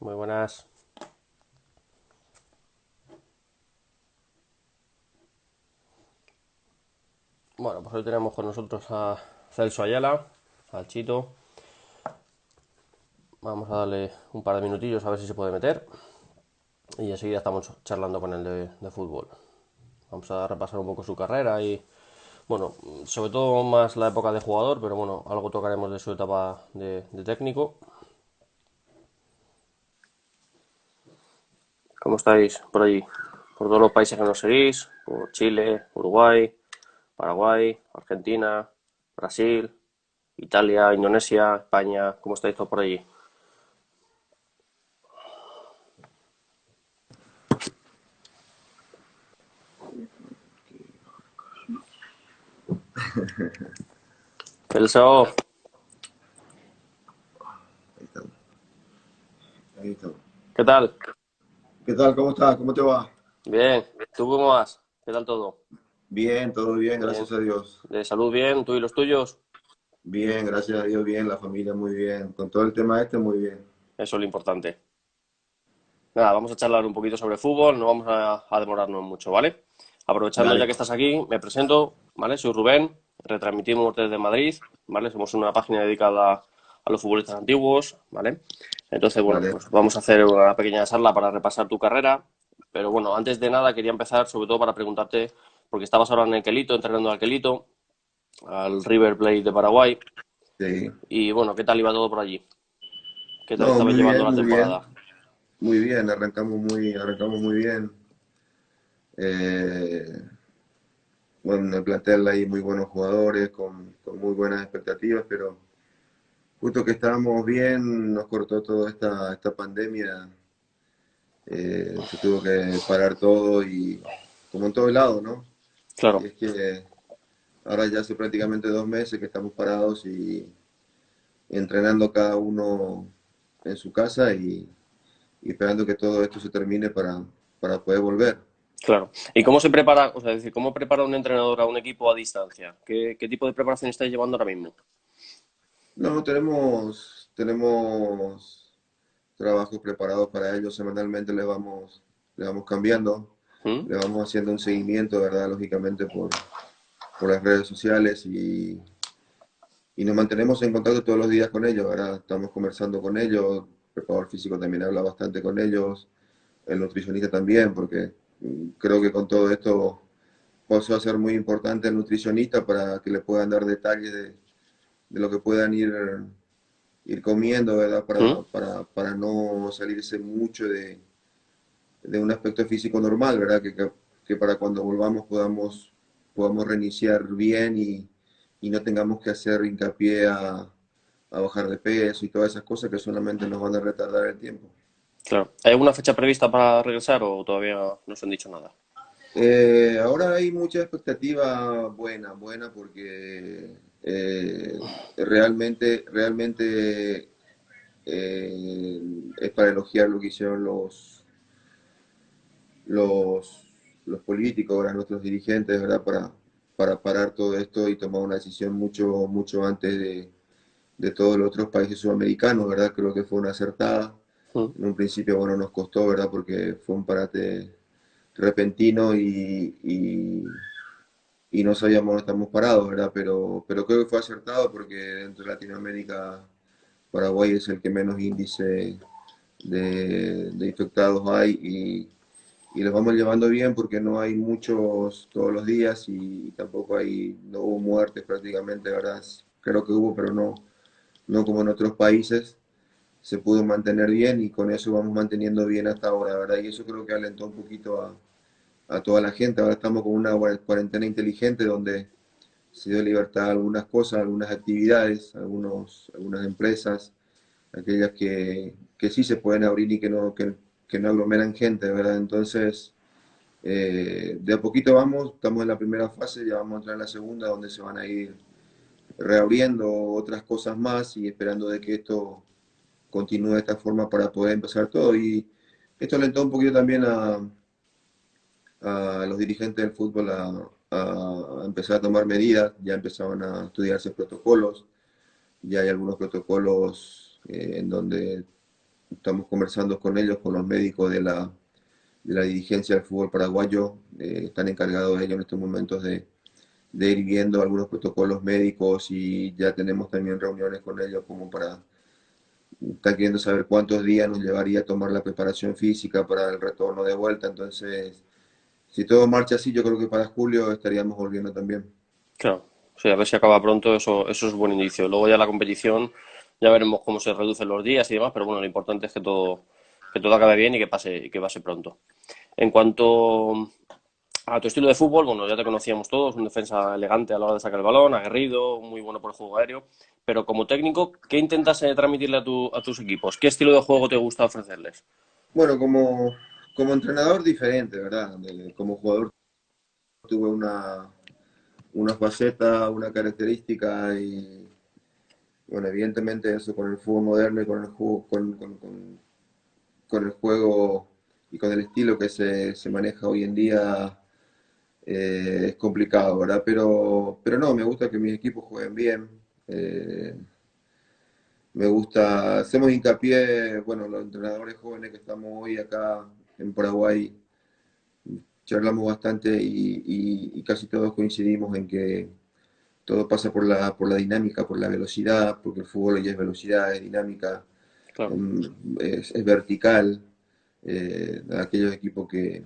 Muy buenas. Bueno, pues hoy tenemos con nosotros a Celso Ayala, al Chito. Vamos a darle un par de minutillos a ver si se puede meter. Y enseguida estamos charlando con él de fútbol. Vamos a repasar un poco su carrera y, bueno, sobre todo más la época de jugador, pero bueno, algo tocaremos de su etapa de técnico. ¿Cómo estáis por allí? Por todos los países que nos seguís, por Chile, Uruguay, Paraguay, Argentina, Brasil, Italia, Indonesia, España. ¿Cómo estáis todos por allí? Celso, Ahí estamos, ahí estamos. ¿qué tal? ¿Qué tal? ¿Cómo estás? ¿Cómo te va? Bien. ¿Tú cómo vas? ¿Qué tal todo? Bien, todo bien, Bien. gracias a Dios. ¿De salud bien? ¿Tú y los tuyos? Bien, gracias a Dios, bien, la familia muy bien. Con todo el tema este, muy bien. Eso es lo importante. Nada, vamos a charlar un poquito sobre fútbol, no vamos a demorarnos mucho, ¿vale? Aprovechando ya Dale, que estás aquí, me presento, ¿vale? Soy Rubén, retransmitimos desde Madrid, ¿vale? Somos una página dedicada a los futbolistas antiguos, ¿vale? Entonces, bueno, dale. pues vamos a hacer una pequeña charla para repasar tu carrera, pero bueno, antes de nada quería empezar sobre todo para preguntarte, porque estabas ahora en el Quelito, entrenando al Quelito, al River Plate de Paraguay, Sí. y bueno, ¿qué tal iba todo por allí? ¿Qué tal No, estabais muy llevando bien, la muy bien. temporada? Muy bien, arrancamos muy bien. Eh, bueno, en el plantel hay muy buenos jugadores, con muy buenas expectativas, pero justo que estábamos bien, nos cortó toda esta pandemia. Se tuvo que parar todo y como en todo lado, ¿no? Y Claro. es que ahora ya hace prácticamente 2 meses que estamos parados y entrenando cada uno en su casa y esperando que todo esto se termine para poder volver. Claro. ¿Y cómo se prepara, o sea, es decir, cómo prepara un entrenador a un equipo a distancia? ¿Qué tipo de preparación estáis llevando ahora mismo? No, tenemos trabajos preparados para ellos, semanalmente le vamos cambiando, ¿Mm? le vamos haciendo un seguimiento, ¿verdad? Lógicamente por las redes sociales y nos mantenemos en contacto todos los días con ellos, ¿verdad? Estamos conversando con ellos, el preparador físico también habla bastante con ellos, el nutricionista también, porque creo que con todo esto pasó a ser muy importante el nutricionista para que le puedan dar detalles de lo que puedan ir comiendo, ¿verdad? ¿Mm? Para no salirse mucho de un aspecto físico normal, ¿verdad? Que para cuando volvamos podamos reiniciar bien y no tengamos que hacer hincapié a bajar de peso y todas esas cosas que solamente nos van a retardar el tiempo. Claro. ¿Hay alguna fecha prevista para regresar o todavía no os han dicho nada? Ahora hay mucha expectativa buena, porque realmente es para elogiar lo que hicieron los, los políticos, ahora nuestros dirigentes, ¿verdad? Para parar todo esto y tomar una decisión mucho antes de todos los otros países sudamericanos, ¿verdad? Creo que fue una acertada. ¿Mm? En un principio, bueno, nos costó, ¿verdad? Porque fue un parate repentino y no sabíamos dónde estamos parados, ¿verdad? Pero creo que fue acertado porque dentro de Latinoamérica Paraguay es el que menos índice de infectados hay y los vamos llevando bien porque no hay muchos todos los días y tampoco no hubo muertes prácticamente, ¿verdad? Creo que hubo, pero no como en otros países. Se pudo mantener bien y con eso vamos manteniendo bien hasta ahora, ¿verdad? Y eso creo que alentó un poquito a toda la gente. Ahora estamos con una cuarentena inteligente donde se dio libertad a algunas cosas, algunas actividades, algunas empresas, aquellas que sí se pueden abrir y que no aglomeran gente, ¿verdad? Entonces, de a poquito vamos, estamos en la primera fase, ya vamos a entrar en la segunda, donde se van a ir reabriendo otras cosas más y esperando de que esto continúe de esta forma para poder empezar todo. Y esto alentó un poquito también a los dirigentes del fútbol a empezar a tomar medidas, ya empezaban a estudiarse protocolos, ya hay algunos protocolos en donde estamos conversando con ellos, con los médicos de la dirigencia del fútbol paraguayo, están encargados ellos en estos momentos de ir viendo algunos protocolos médicos y ya tenemos también reuniones con ellos como para estar queriendo saber cuántos días nos llevaría a tomar la preparación física para el retorno de vuelta. Entonces, si todo marcha así, yo creo que para julio estaríamos volviendo también. Claro, sí, a ver si acaba pronto, eso es buen indicio. Luego ya la competición, ya veremos cómo se reducen los días y demás, pero bueno, lo importante es que todo acabe bien y que pase pronto. En cuanto a tu estilo de fútbol, bueno, ya te conocíamos todos, un defensa elegante a la hora de sacar el balón, aguerrido, muy bueno por el juego aéreo, pero como técnico, ¿qué intentas transmitirle a tus equipos? ¿Qué estilo de juego te gusta ofrecerles? Bueno, como entrenador diferente, ¿verdad? Como jugador tuve una faceta, una característica y, bueno, evidentemente eso con el fútbol moderno y con el juego, con el juego y con el estilo que se maneja hoy en día es complicado, ¿verdad? Pero no, me gusta que mis equipos jueguen bien. eh, Me gusta, hacemos hincapié, bueno, los entrenadores jóvenes que estamos hoy acá en Paraguay, charlamos bastante y casi todos coincidimos en que todo pasa por la dinámica, por la velocidad, porque el fútbol ya es velocidad, es dinámica, Claro. es vertical. Aquellos equipos que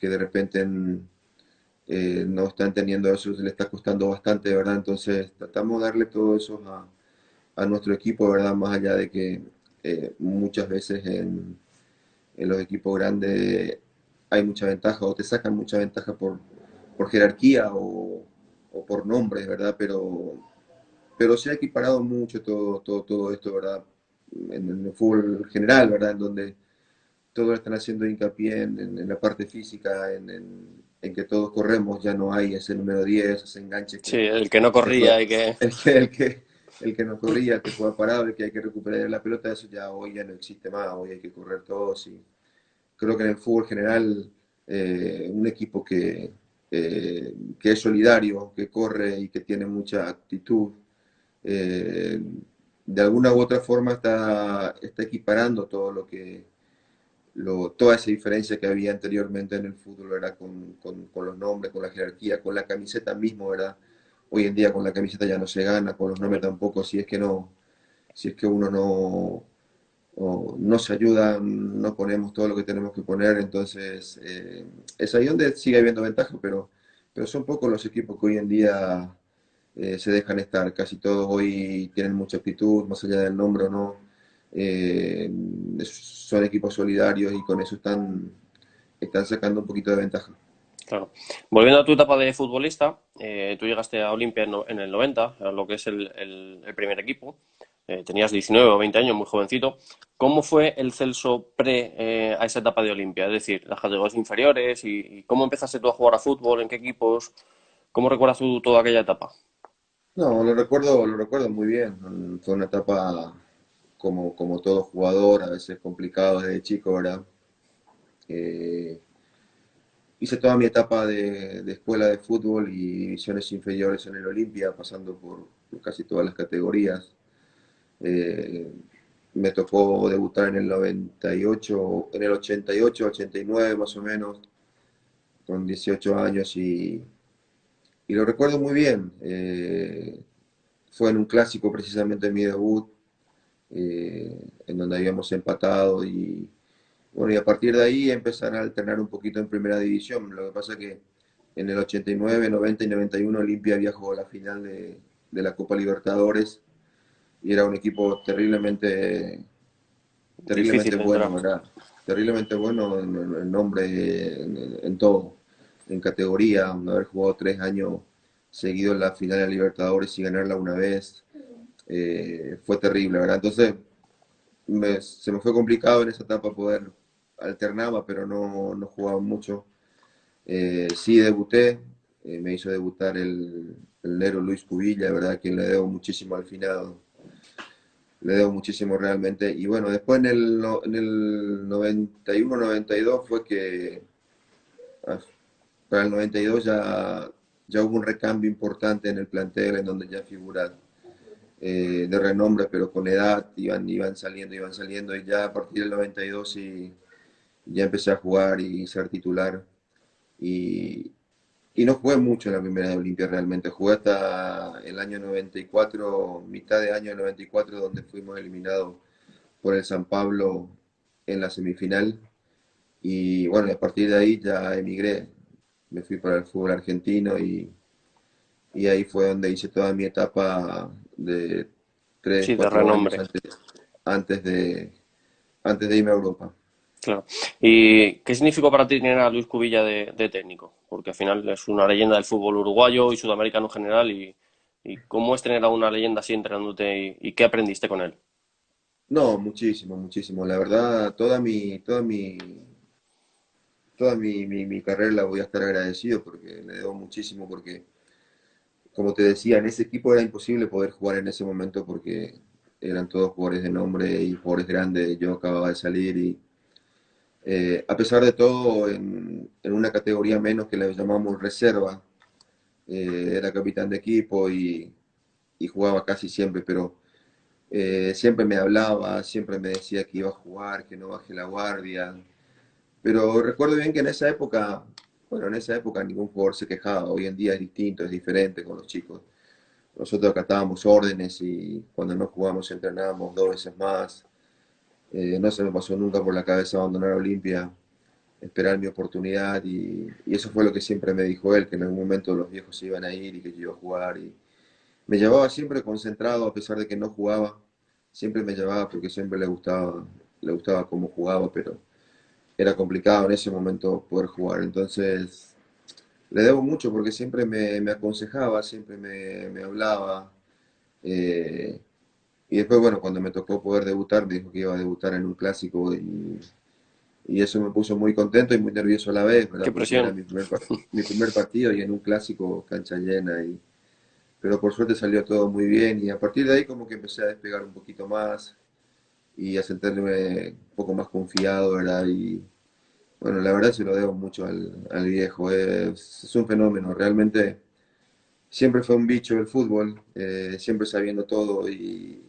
de repente no están teniendo eso, se le está costando bastante, ¿verdad? Entonces tratamos de darle todo eso a nuestro equipo, ¿verdad? Más allá de que muchas veces en los equipos grandes hay mucha ventaja o te sacan mucha ventaja por jerarquía o por nombres, ¿verdad? Pero se ha equiparado mucho todo esto, ¿verdad? En el fútbol general, ¿verdad? En donde todos están haciendo hincapié en la parte física, en que todos corremos, ya no hay ese número 10 ese enganche Sí, que, el que no que se juega, corría y que... el que, el que, el que no corría, el que juega parado, el que hay que recuperar la pelota, eso ya hoy ya no existe más, hoy hay que correr todos y creo que en el fútbol general un equipo que es solidario, que corre y que tiene mucha actitud, eh, de alguna u otra forma está equiparando todo toda esa diferencia que había anteriormente en el fútbol, ¿verdad? Con los nombres, con la jerarquía, con la camiseta mismo, ¿verdad? Hoy en día con la camiseta ya no se gana, con los nombres tampoco, si es que uno no se ayuda, no ponemos todo lo que tenemos que poner, entonces es ahí donde sigue habiendo ventaja, pero son pocos los equipos que hoy en día se dejan estar, casi todos hoy tienen mucha actitud, más allá del nombre o no, eh, son equipos solidarios y con eso están sacando un poquito de ventaja. Claro. Volviendo a tu etapa de futbolista, tú llegaste a Olimpia en el 90, a lo que es el primer equipo. Tenías 19 o 20 años, muy jovencito. ¿Cómo fue el Celso pre a esa etapa de Olimpia? Es decir, las categorías inferiores y cómo empezaste tú a jugar a fútbol, en qué equipos, ¿cómo recuerdas tú toda aquella etapa? No, lo recuerdo muy bien. Fue una etapa como todo jugador, a veces complicado desde chico, ¿verdad? Eh, Hice toda mi etapa de escuela de fútbol y divisiones inferiores en el Olimpia, pasando por casi todas las categorías. Eh, Me tocó debutar en el 98, en el 88, 89 más o menos, con 18 años y lo recuerdo muy bien. Fue en un clásico precisamente mi debut, en donde habíamos empatado y bueno, y a partir de ahí empezar a alternar un poquito en primera división. Lo que pasa es que en el 89, 90 y 91 Olimpia había jugado la final de la Copa Libertadores y era un equipo terriblemente Difícil de entrar. bueno, ¿verdad? Terriblemente bueno en nombre, en todo, en categoría, haber jugado 3 años seguidos en la final de la Libertadores y ganarla una vez, fue terrible, ¿verdad? Entonces se me fue complicado en esa etapa poder alternaba, pero no jugaba mucho. Sí debuté, me hizo debutar el negro Luis Cubilla, ¿verdad? A quien le debo muchísimo al finado, le debo muchísimo realmente. Y bueno, después en el 91-92 fue que ah, para el 92 ya hubo un recambio importante en el plantel en donde ya figura de renombre, pero con edad iban saliendo, y ya a partir del 92 ya empecé a jugar y ser titular. Y, y no jugué mucho en la primera de Olimpia realmente, jugué hasta el año 94, mitad de año 94, donde fuimos eliminados por el San Pablo en la semifinal. Y bueno, a partir de ahí ya emigré, me fui para el fútbol argentino y ahí fue donde hice toda mi etapa de tres Sí, de 4 años renombre, antes de, antes de irme a Europa. claro. ¿Y qué significó para ti tener a Luis Cubilla de técnico? Porque al final es una leyenda del fútbol uruguayo y sudamericano en general. Y cómo es tener a una leyenda así entrenándote y qué aprendiste con él. No, muchísimo, muchísimo. La verdad, mi carrera la voy a estar agradecido porque le debo muchísimo porque, como te decía, en ese equipo era imposible poder jugar en ese momento porque eran todos jugadores de nombre y jugadores grandes. Yo acababa de salir y a pesar de todo, en una categoría menos que le llamamos reserva, era capitán de equipo y jugaba casi siempre, pero siempre me hablaba, siempre me decía que iba a jugar, que no baje la guardia. Pero recuerdo bien que en esa época, bueno, en esa época ningún jugador se quejaba. Hoy en día es distinto, es diferente con los chicos. Nosotros acatábamos órdenes y cuando no jugábamos entrenábamos 2 veces más. No se me pasó nunca por la cabeza abandonar Olimpia, esperar mi oportunidad y eso fue lo que siempre me dijo él, que en algún momento los viejos se iban a ir y que yo iba a jugar. Y me llevaba siempre concentrado a pesar de que no jugaba. Siempre me llevaba porque siempre le gustaba cómo jugaba, pero era complicado en ese momento poder jugar. Entonces, le debo mucho porque siempre me aconsejaba, siempre me hablaba. eh, y después, bueno, cuando me tocó poder debutar, me dijo que iba a debutar en un clásico y eso me puso muy contento y muy nervioso a la vez, Qué ¿verdad? Porque era presión. mi primer partido y en un clásico cancha llena. Pero por suerte salió todo muy bien y a partir de ahí como que empecé a despegar un poquito más y a sentirme un poco más confiado, ¿verdad? Y, bueno, la verdad se lo debo mucho al viejo, es un fenómeno, realmente siempre fue un bicho el fútbol, siempre sabiendo todo y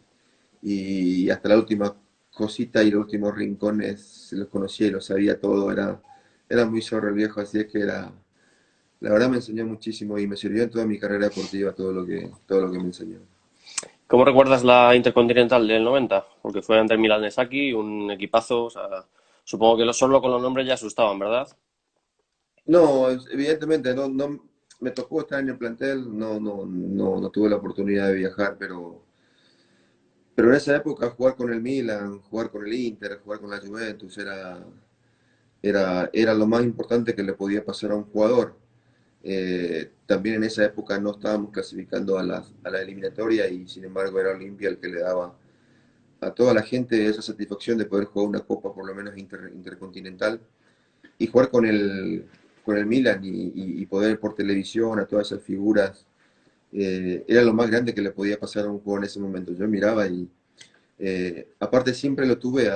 hasta la última cosita y los últimos rincones se los conocía y lo sabía todo, era muy zorro el viejo, así es que la verdad me enseñó muchísimo y me sirvió en toda mi carrera deportiva todo lo que me enseñó. ¿Cómo recuerdas la Intercontinental del 90? Porque fue ante el Milan de Saki, un equipazo. O sea, supongo que solo con los nombres ya asustaban, ¿verdad? No, evidentemente me tocó estar en el plantel, no tuve la oportunidad de viajar, pero en esa época jugar con el Milan, jugar con el Inter, jugar con la Juventus era lo más importante que le podía pasar a un jugador. También en esa época no estábamos clasificando a la eliminatoria y sin embargo era Olimpia el que le daba a toda la gente esa satisfacción de poder jugar una copa por lo menos intercontinental y jugar con el Milan y poder por televisión a todas esas figuras, era lo más grande que le podía pasar a un jugador en ese momento. Yo miraba y aparte siempre lo tuve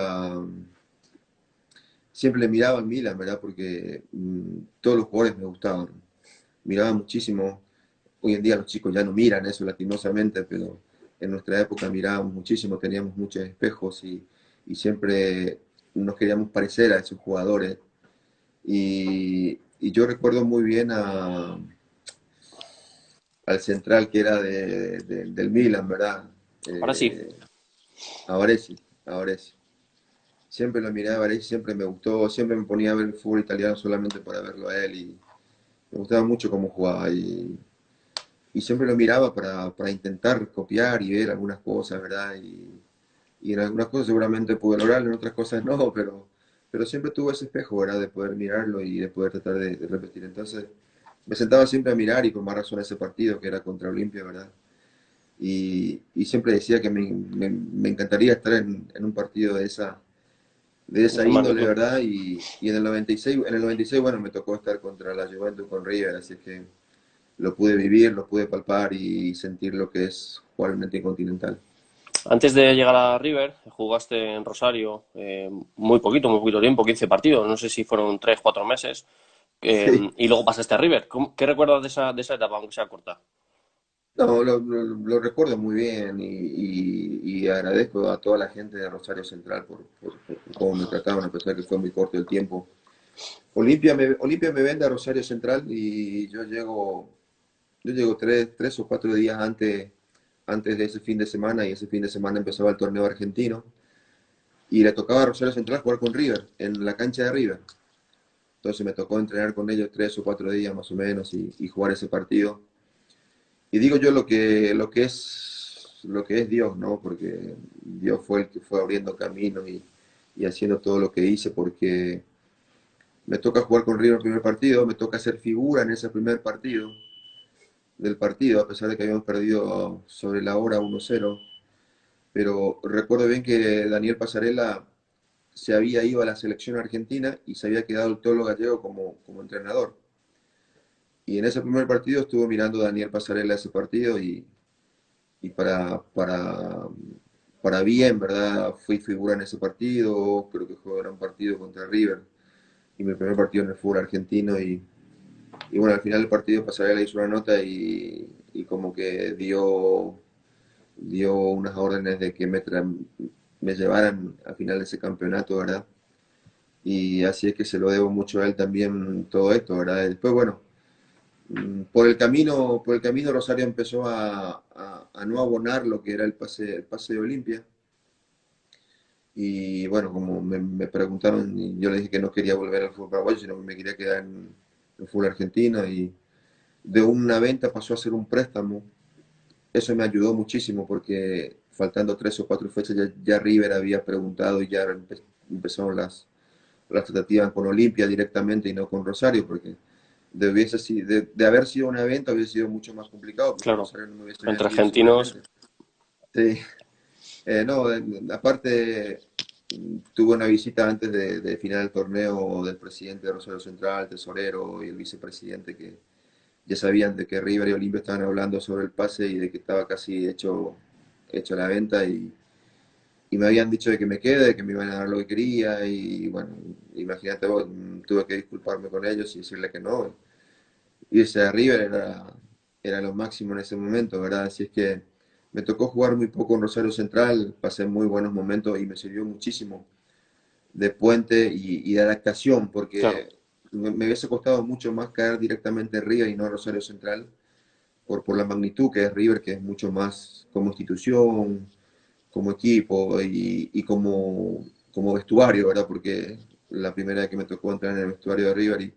siempre le miraba al Milan, ¿verdad? Porque todos los jugadores me gustaban, miraba muchísimo. Hoy en día los chicos ya no miran eso lastimosamente, pero en nuestra época mirábamos muchísimo, teníamos muchos espejos y siempre nos queríamos parecer a esos jugadores. Y yo recuerdo muy bien al central que era del Milan, ¿verdad? Ahora sí. Eh, a Baresi, a Baresi. Siempre lo miré a Baresi, siempre me gustó, siempre me ponía a ver el fútbol italiano solamente para verlo a él y me gustaba mucho cómo jugaba y siempre lo miraba para intentar copiar y ver algunas cosas, ¿verdad? Y en algunas cosas seguramente pude lograrlo, en otras cosas no, pero siempre tuve ese espejo, ¿verdad? De poder mirarlo y de poder tratar de repetir. Entonces me sentaba siempre a mirar y con más razón ese partido que era contra Olimpia, ¿verdad? Y siempre decía que me encantaría estar en un partido de esa Esa índole, magnitud. ¿verdad? Y en el 96, bueno, me tocó estar contra la Juventus con River, así que lo pude vivir, lo pude palpar y sentir lo que es jugar en el Continental. Antes de llegar a River, jugaste en Rosario muy poquito tiempo, 15 partidos. No sé si fueron 3 4 meses. Sí. Y luego pasaste a River. ¿Qué recuerdas de esa etapa, aunque sea corta? No, lo recuerdo muy bien y agradezco a toda la gente de Rosario Central por cómo me trataron, a pesar que fue muy corto el tiempo. Olimpia me vende a Rosario Central y yo llego tres o cuatro días antes de ese fin de semana, y ese fin de semana empezaba el torneo argentino y le tocaba a Rosario Central jugar con River, en la cancha de River. Entonces me tocó entrenar con ellos 3 o 4 días más o menos y jugar ese partido. Y digo yo lo que es Dios, ¿no? Porque Dios fue el que fue abriendo caminos y haciendo todo lo que hice, porque me toca jugar con River el primer partido, me toca hacer figura en ese primer partido del partido, a pesar de que habíamos perdido sobre la hora 1-0. Pero recuerdo bien que Daniel Pasarela se había ido a la selección argentina y se había quedado el Tolo Gallego como entrenador. Y en ese primer partido estuvo mirando Daniel Pasarela ese partido y para bien, ¿verdad? Fui figura en ese partido, creo que fue un gran partido contra River y mi primer partido en el fútbol argentino y bueno, al final del partido Pasarela hizo una nota y como que dio unas órdenes de que me llevaran al final de ese campeonato, ¿verdad? Y así es que se lo debo mucho a él también todo esto, ¿verdad? Después, bueno, por el camino Rosario empezó a no abonar lo que era el pase de Olimpia. Y bueno, como me preguntaron, y yo le dije que no quería volver al fútbol paraguayo, sino que me quería quedar en el fútbol argentino. Y de una venta pasó a ser un préstamo. Eso me ayudó muchísimo porque faltando 3 o 4 fechas ya River había preguntado y ya empezaron las tratativas con Olimpia directamente y no con Rosario, porque de haber sido una venta hubiese sido mucho más complicado porque Claro, Rosario no me hubiese entre vendido argentinos, seguramente. Sí, no, aparte tuve una visita antes de final del torneo del presidente de Rosario Central, el tesorero y el vicepresidente, que ya sabían de que River y Olimpia estaban hablando sobre el pase y de que estaba casi hecho la venta y me habían dicho de que me quede, de que me iban a dar lo que quería y bueno, imagínate vos, tuve que disculparme con ellos y decirle que no. Irse a River era lo máximo en ese momento, ¿verdad? Así es que me tocó jugar muy poco en Rosario Central, pasé muy buenos momentos y me sirvió muchísimo de puente y de adaptación, claro. porque me hubiese costado mucho más caer directamente en River y no a Rosario Central, por la magnitud que es River, que es mucho más como institución, como equipo y como vestuario, ¿verdad? Porque la primera vez que me tocó entrar en el vestuario de River y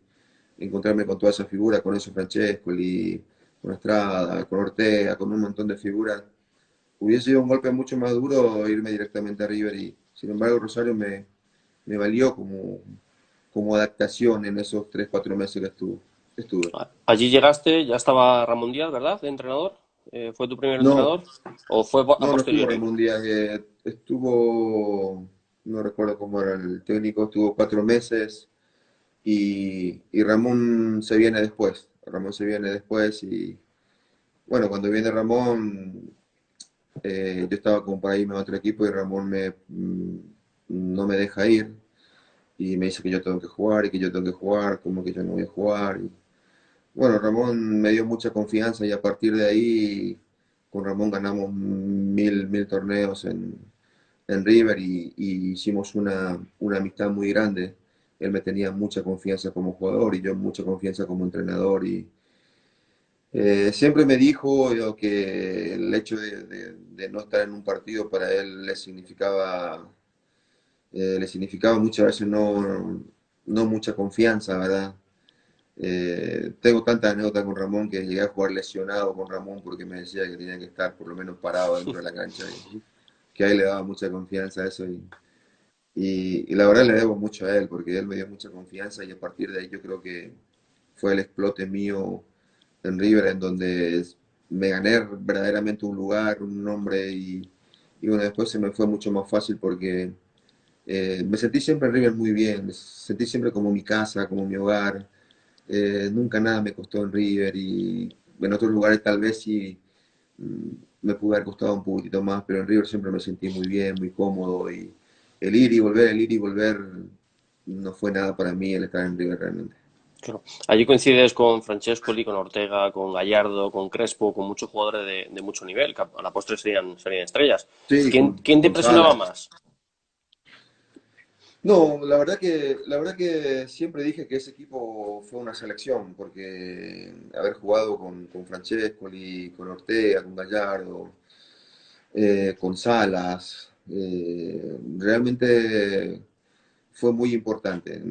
encontrarme con toda esa figura, con Enzo Francescoli, con Estrada, con Ortega, con un montón de figuras, hubiese sido un golpe mucho más duro irme directamente a River y sin embargo Rosario me valió como adaptación en esos 3 o 4 meses que estuve. Allí llegaste, ya estaba Ramón Díaz, ¿verdad? De entrenador. ¿Fue tu primer No, entrenador? ¿O fue a no estuvo posteriori? Ramón Díaz, no recuerdo cómo era el técnico, estuvo 4 meses y Ramón se viene después. Ramón se viene después y bueno, cuando viene Ramón, yo estaba como para irme a otro equipo y Ramón no me deja ir y me dice que yo tengo que jugar y que yo tengo que jugar, como que yo no voy a jugar. Bueno, Ramón me dio mucha confianza y a partir de ahí con Ramón ganamos mil torneos en River y hicimos una amistad muy grande. Él me tenía mucha confianza como jugador y yo mucha confianza como entrenador y siempre me dijo que el hecho de no estar en un partido para él le significaba muchas veces no mucha confianza, ¿verdad? Tengo tantas anécdotas con Ramón que llegué a jugar lesionado con Ramón porque me decía que tenía que estar por lo menos parado dentro de la cancha y que a él le daba mucha confianza a eso y la verdad le debo mucho a él porque él me dio mucha confianza y a partir de ahí yo creo que fue el explote mío en River en donde me gané verdaderamente un lugar, un nombre y bueno, después se me fue mucho más fácil porque me sentí siempre en River muy bien, me sentí siempre como mi casa, como mi hogar. Nunca nada me costó en River y en otros lugares tal vez sí mm, me pudo haber costado un poquitito más, pero en River siempre me sentí muy bien, muy cómodo y el ir y volver no fue nada para mí el estar en River realmente. Claro. Allí coincides con Francescoli, con Ortega, con Gallardo, con Crespo, con muchos jugadores de mucho nivel, que a la postre serían estrellas. Sí, ¿Quién te con impresionaba Salas. más? No, la verdad que siempre dije que ese equipo fue una selección, porque haber jugado con Francescoli, con Ortega, con Gallardo, con Salas, realmente fue muy importante.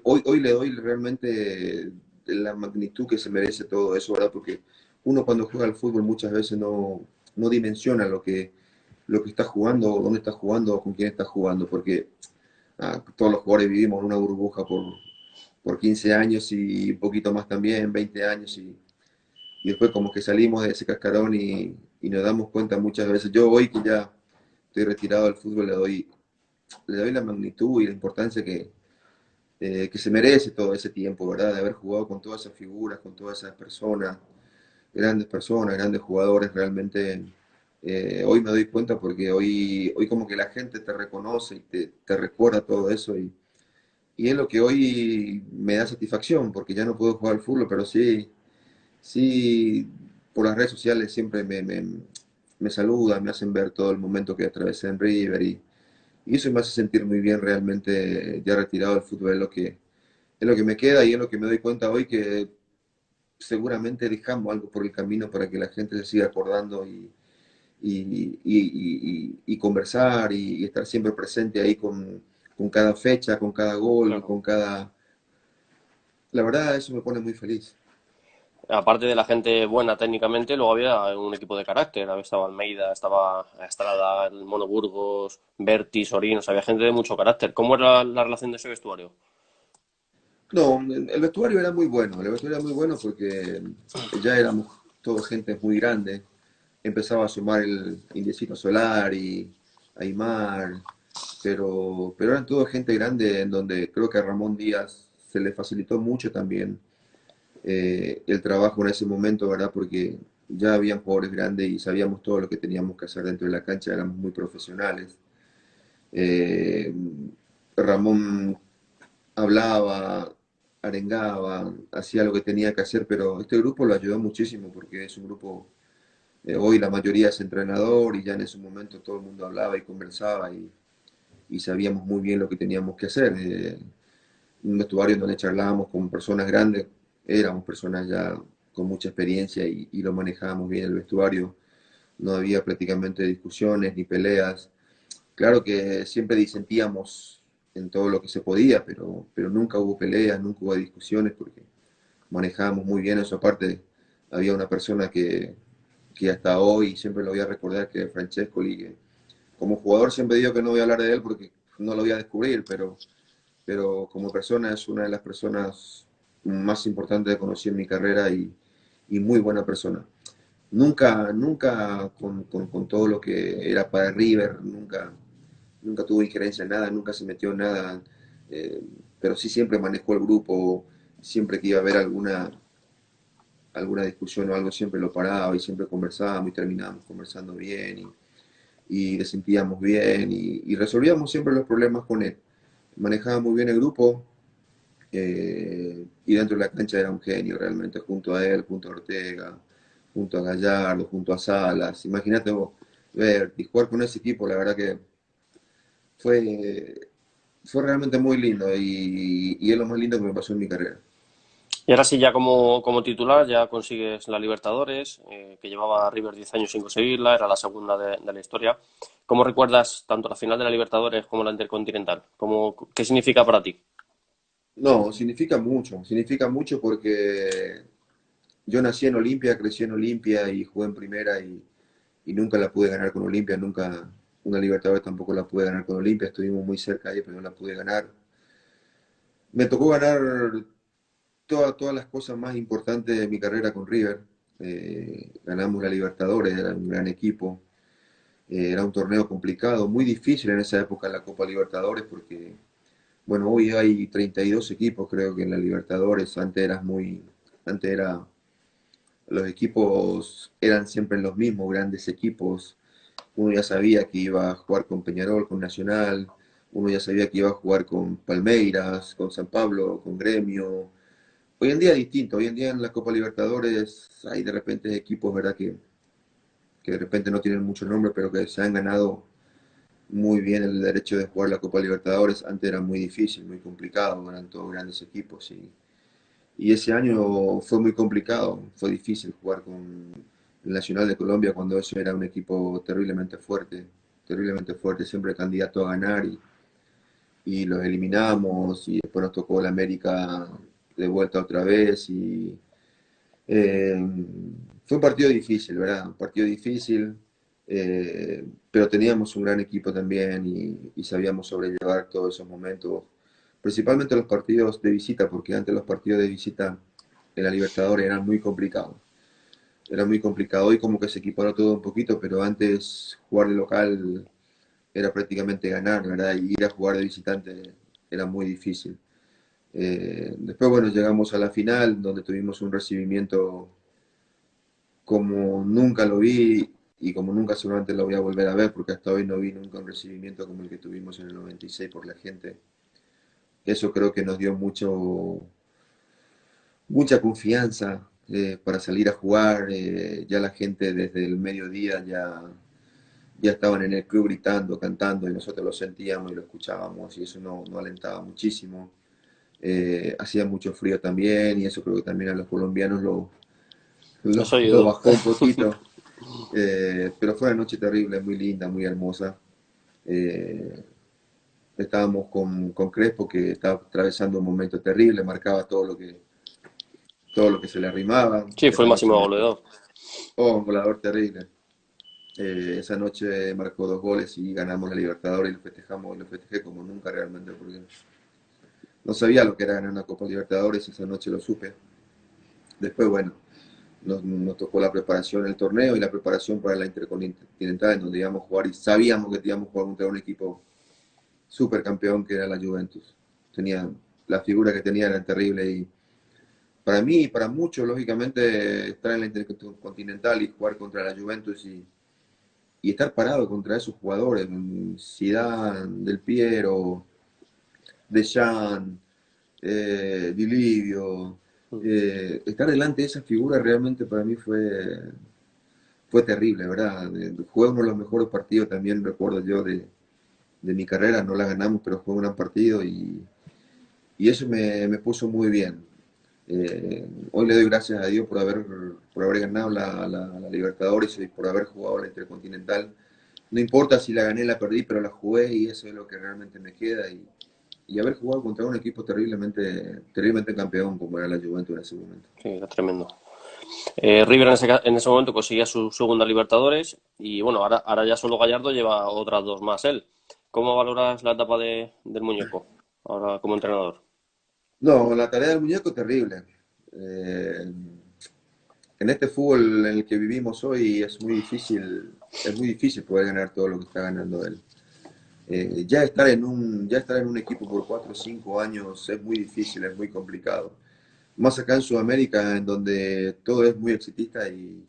Hoy le doy realmente la magnitud que se merece todo eso, ¿verdad? Porque uno cuando juega al fútbol muchas veces no dimensiona lo que está jugando, dónde está jugando, o con quién está jugando, porque todos los jugadores vivimos en una burbuja por 15 años y un poquito más también, 20 años, y después como que salimos de ese cascarón y nos damos cuenta muchas veces. Yo hoy que ya estoy retirado del fútbol le doy la magnitud y la importancia que se merece todo ese tiempo, ¿verdad? De haber jugado con todas esas figuras, con todas esas personas, grandes jugadores, realmente. Hoy me doy cuenta porque hoy como que la gente te reconoce y te recuerda todo eso y es lo que hoy me da satisfacción porque ya no puedo jugar al fútbol, pero sí, por las redes sociales siempre me saludan, me hacen ver todo el momento que atravesé en River y eso me hace sentir muy bien realmente ya retirado del fútbol, es lo que me queda y es lo que me doy cuenta hoy que seguramente dejamos algo por el camino para que la gente se siga acordando y conversar y estar siempre presente ahí con cada fecha, con cada gol, Claro. con cada... La verdad, eso me pone muy feliz. Aparte de la gente buena técnicamente, luego había un equipo de carácter. Estaba Almeida, estaba Estrada, el Mono Burgos, Berti, Sorín, o sea, había gente de mucho carácter. ¿Cómo era la relación de ese vestuario? No, el vestuario era muy bueno, el vestuario era muy bueno porque ya éramos todos gente muy grande. Empezaba a sumar el Indiecito Solar y Aymar, pero eran toda gente grande en donde creo que a Ramón Díaz se le facilitó mucho también el trabajo en ese momento, ¿verdad? Porque ya habían jugadores grandes y sabíamos todo lo que teníamos que hacer dentro de la cancha, éramos muy profesionales. Eh, Ramón hablaba, arengaba, hacía lo que tenía que hacer, pero este grupo lo ayudó muchísimo porque es un grupo, hoy la mayoría es entrenador y ya en ese momento todo el mundo hablaba y conversaba y sabíamos muy bien lo que teníamos que hacer. Un vestuario en donde charlábamos con personas grandes, éramos personas ya con mucha experiencia y lo manejábamos bien el vestuario, no había prácticamente discusiones ni peleas. Claro que siempre disentíamos en todo lo que se podía, pero nunca hubo peleas, nunca hubo discusiones porque manejábamos muy bien eso. Aparte, había una persona que hasta hoy siempre lo voy a recordar, que es Francesco, y que como jugador siempre digo que no voy a hablar de él porque no lo voy a descubrir, pero como persona es una de las personas más importantes que conocí en mi carrera y muy buena persona. Nunca con todo lo que era para River, nunca tuvo injerencia en nada, nunca se metió en nada, eh, pero sí siempre manejó el grupo, siempre que iba a haber alguna discusión o algo, siempre lo paraba y siempre conversábamos y terminábamos conversando bien y le sentíamos bien y resolvíamos siempre los problemas con él. Manejaba muy bien el grupo y dentro de la cancha era un genio realmente, junto a él, junto a Ortega, junto a Gallardo, junto a Salas. Imagínate vos ver y jugar con ese equipo, la verdad que fue, fue realmente muy lindo y es lo más lindo que me pasó en mi carrera. Y ahora sí, ya como titular, ya consigues la Libertadores, que llevaba River 10 años sin conseguirla, era la segunda de la historia. ¿Cómo recuerdas tanto la final de la Libertadores como la Intercontinental? ¿Qué significa para ti? No, significa mucho porque yo nací en Olimpia, crecí en Olimpia y jugué en primera y nunca la pude ganar con Olimpia, nunca una Libertadores tampoco la pude ganar con Olimpia, estuvimos muy cerca ahí, pero no la pude ganar. Me tocó ganar todas las cosas más importantes de mi carrera con River. Ganamos la Libertadores, era un gran equipo. Era un torneo complicado, muy difícil en esa época la Copa Libertadores porque, bueno, hoy hay 32 equipos creo que en la Libertadores, antes era, los equipos eran siempre los mismos, grandes equipos. Uno ya sabía que iba a jugar con Peñarol, con Nacional, uno ya sabía que iba a jugar con Palmeiras, con San Pablo, con Gremio, Hoy en día es distinto, hoy en día en la Copa Libertadores hay de repente equipos, ¿verdad? Que de repente no tienen mucho nombre, pero que se han ganado muy bien el derecho de jugar la Copa Libertadores. Antes era muy difícil, muy complicado, eran todos grandes equipos y ese año fue muy complicado, fue difícil jugar con el Nacional de Colombia cuando eso era un equipo terriblemente fuerte, siempre candidato a ganar y los eliminamos y después nos tocó el América de vuelta otra vez y eh, fue un partido difícil, ¿verdad? Un partido difícil, pero teníamos un gran equipo también y sabíamos sobrellevar todos esos momentos, principalmente los partidos de visita, porque antes los partidos de visita en la Libertadores eran muy complicados. Era muy complicado. Hoy como que se equiparó todo un poquito, pero antes jugar de local era prácticamente ganar, ¿verdad? Y ir a jugar de visitante era muy difícil. Después, bueno, llegamos a la final, donde tuvimos un recibimiento como nunca lo vi y como nunca seguramente lo voy a volver a ver, porque hasta hoy no vi nunca un recibimiento como el que tuvimos en el 96 por la gente. Eso creo que nos dio mucha confianza para salir a jugar. Ya la gente desde el mediodía ya estaban en el club gritando, cantando, y nosotros lo sentíamos y lo escuchábamos, y eso no alentaba muchísimo. Hacía mucho frío también, y eso creo que también a los colombianos Has lo oído. bajó un poquito. Pero fue una noche terrible, muy linda, muy hermosa. Eh, Estábamos con Crespo, que estaba atravesando un momento terrible, marcaba todo lo que se le arrimaba. Sí, fue Esa el noche máximo marcó, goleador. oh, un volador terrible. Esa noche marcó 2 goles y ganamos la Libertadores y lo festejé como nunca realmente, porque no sabía lo que era ganar una Copa Libertadores, esa noche lo supe. Después, bueno, nos tocó la preparación del torneo y la preparación para la Intercontinental, en donde íbamos a jugar y sabíamos que íbamos a jugar contra un equipo super campeón que era la Juventus. Tenía, la figura que tenía era terrible y para mí y para muchos, lógicamente, estar en la Intercontinental y jugar contra la Juventus y estar parado contra esos jugadores, Zidane, Del Piero, Deschamps, Di Livio, estar delante de esa figura realmente para mí fue terrible, ¿verdad? Fue uno de los mejores partidos también, recuerdo yo, de mi carrera, no la ganamos, pero fue un gran partido y eso me puso muy bien. Hoy le doy gracias a Dios por haber ganado la Libertadores y por haber jugado la Intercontinental. No importa si la gané o la perdí, pero la jugué y eso es lo que realmente me queda. Y haber jugado contra un equipo terriblemente campeón como era la Juventus en ese momento. Sí, era tremendo. River en ese momento conseguía su segunda Libertadores y bueno, ahora ya solo Gallardo lleva otras dos más él. ¿Cómo valoras la etapa del muñeco ahora como entrenador? No, la tarea del muñeco terrible. Eh, en este fútbol en el que vivimos hoy es muy difícil poder ganar todo lo que está ganando él. Ya estar en un equipo por 4 o 5 años es muy difícil, es muy complicado. Más acá en Sudamérica, en donde todo es muy exitista y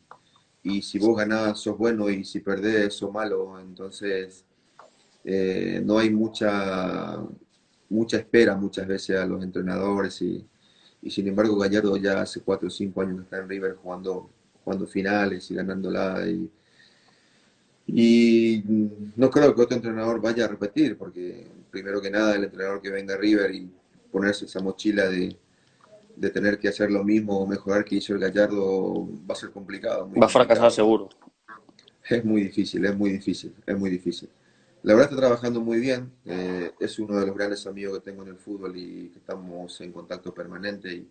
si vos ganás sos bueno y si perdés sos malo, entonces no hay mucha espera muchas veces a los entrenadores y sin embargo Gallardo ya hace 4 o 5 años que está en River jugando finales y ganándola y no creo que otro entrenador vaya a repetir porque primero que nada el entrenador que venga a River y ponerse esa mochila de tener que hacer lo mismo o mejorar que hizo el Gallardo va a ser complicado, muy Va a fracasar complicado. seguro. Es muy difícil, es muy difícil, es muy difícil. La verdad está trabajando muy bien, es uno de los grandes amigos que tengo en el fútbol y que estamos en contacto permanente y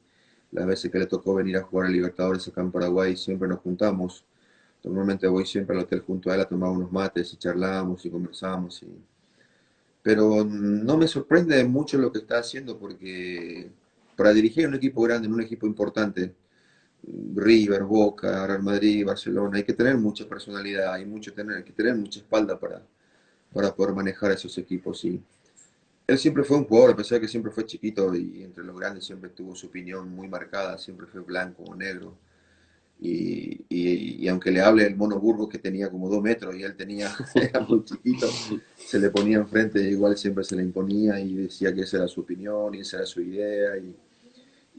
las veces que le tocó venir a jugar a Libertadores acá en Paraguay siempre nos juntamos. Normalmente voy siempre al hotel junto a él a tomar unos mates y charlamos y conversamos. Pero no me sorprende mucho lo que está haciendo porque para dirigir un equipo grande, en un equipo importante, River, Boca, Real Madrid, Barcelona, hay que tener mucha personalidad, hay que tener mucha espalda para poder manejar esos equipos. Y él siempre fue un jugador, a pesar de que siempre fue chiquito y entre los grandes siempre tuvo su opinión muy marcada, siempre fue blanco o negro. Y aunque le hable el mono Burgos que tenía como 2 metros y él era muy chiquito, se le ponía enfrente, igual siempre se le imponía y decía que esa era su opinión y esa era su idea.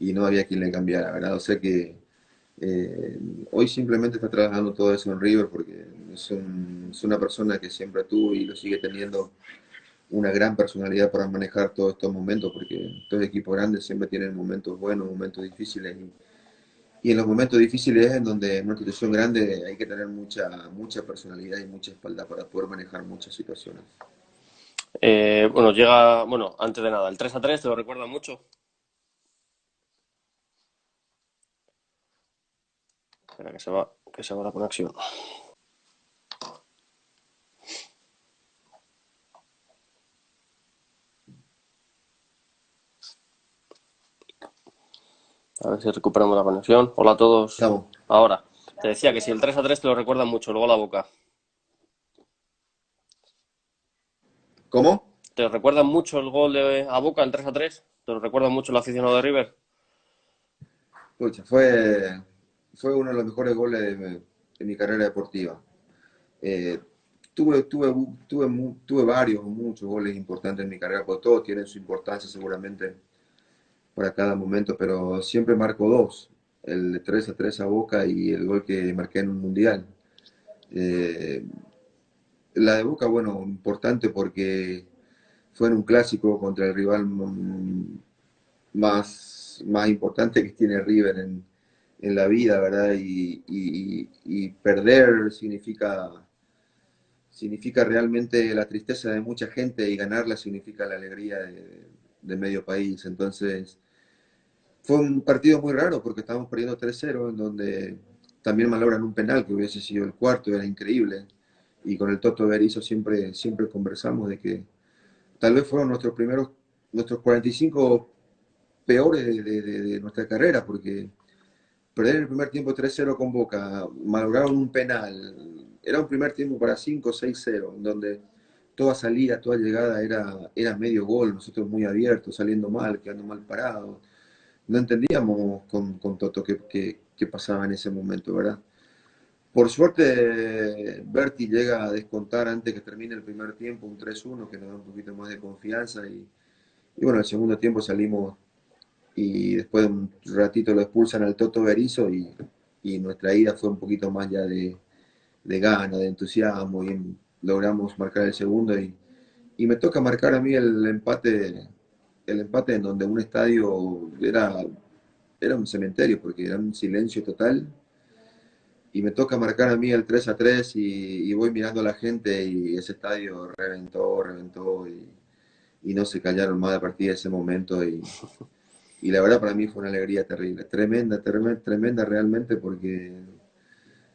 y no había quien le cambiara, ¿verdad? O sea que eh, hoy simplemente está trabajando todo eso en River porque es una persona que siempre tuvo y lo sigue teniendo una gran personalidad para manejar todos estos momentos, porque estos equipos grandes siempre tienen momentos buenos, momentos difíciles, y en los momentos difíciles es en donde en una institución grande hay que tener mucha personalidad y mucha espalda para poder manejar muchas situaciones. Bueno, antes de nada, el 3-3 te lo recuerda mucho. Espera que se va la conexión. A ver si recuperamos la conexión. Hola a todos. Estamos. Ahora, te decía que si el 3-3 te lo recuerda mucho, luego la Boca. ¿Cómo? ¿Te recuerda mucho el gol de a Boca, el 3-3? ¿Te lo recuerda mucho el aficionado de River? Pucha, fue uno de los mejores goles de mi carrera deportiva. Eh, tuve varios, muchos goles importantes en mi carrera, porque todos tienen su importancia seguramente para cada momento, pero siempre marco dos, el de 3-3 a Boca y el gol que marqué en un mundial. Eh, la de Boca, bueno, importante porque fue en un clásico contra el rival más importante que tiene River en la vida, ¿verdad? Y perder significa realmente la tristeza de mucha gente y ganarla significa la alegría de medio país. Entonces, fue un partido muy raro porque estábamos perdiendo 3-0, en donde también malogran un penal que hubiese sido el cuarto, era increíble. Y con el Toto Berizzo siempre conversamos de que tal vez fueron nuestros 45 peores de nuestra carrera, porque perder el primer tiempo 3-0 con Boca, malograron un penal, era un primer tiempo para 5-6-0, en donde toda salida, toda llegada era medio gol, nosotros muy abiertos, saliendo mal, quedando mal parados. No entendíamos con Toto qué pasaba en ese momento, ¿verdad? Por suerte, Berti llega a descontar antes que termine el primer tiempo, un 3-1 que nos da un poquito más de confianza. Y bueno, el segundo tiempo salimos y después de un ratito lo expulsan al Toto Berizzo y nuestra ida fue un poquito más ya de gana, de entusiasmo y logramos marcar el segundo y me toca marcar a mí el empate en donde un estadio era un cementerio porque era un silencio total y me toca marcar a mí el 3-3 y voy mirando a la gente y ese estadio reventó y no se callaron más a partir de ese momento y la verdad para mí fue una alegría terrible, tremenda realmente porque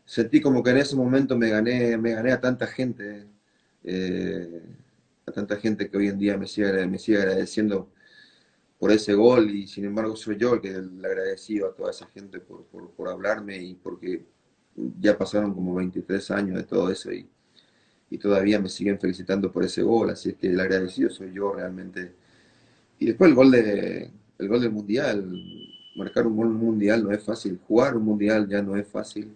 sentí como que en ese momento me gané eh, a tanta gente que hoy en día me sigue agradeciendo por ese gol y sin embargo soy yo el que le agradecido a toda esa gente por hablarme y porque ya pasaron como 23 años de todo eso y todavía me siguen felicitando por ese gol, así es que el agradecido soy yo realmente. Y después el gol del mundial, marcar un gol mundial no es fácil, jugar un mundial ya no es fácil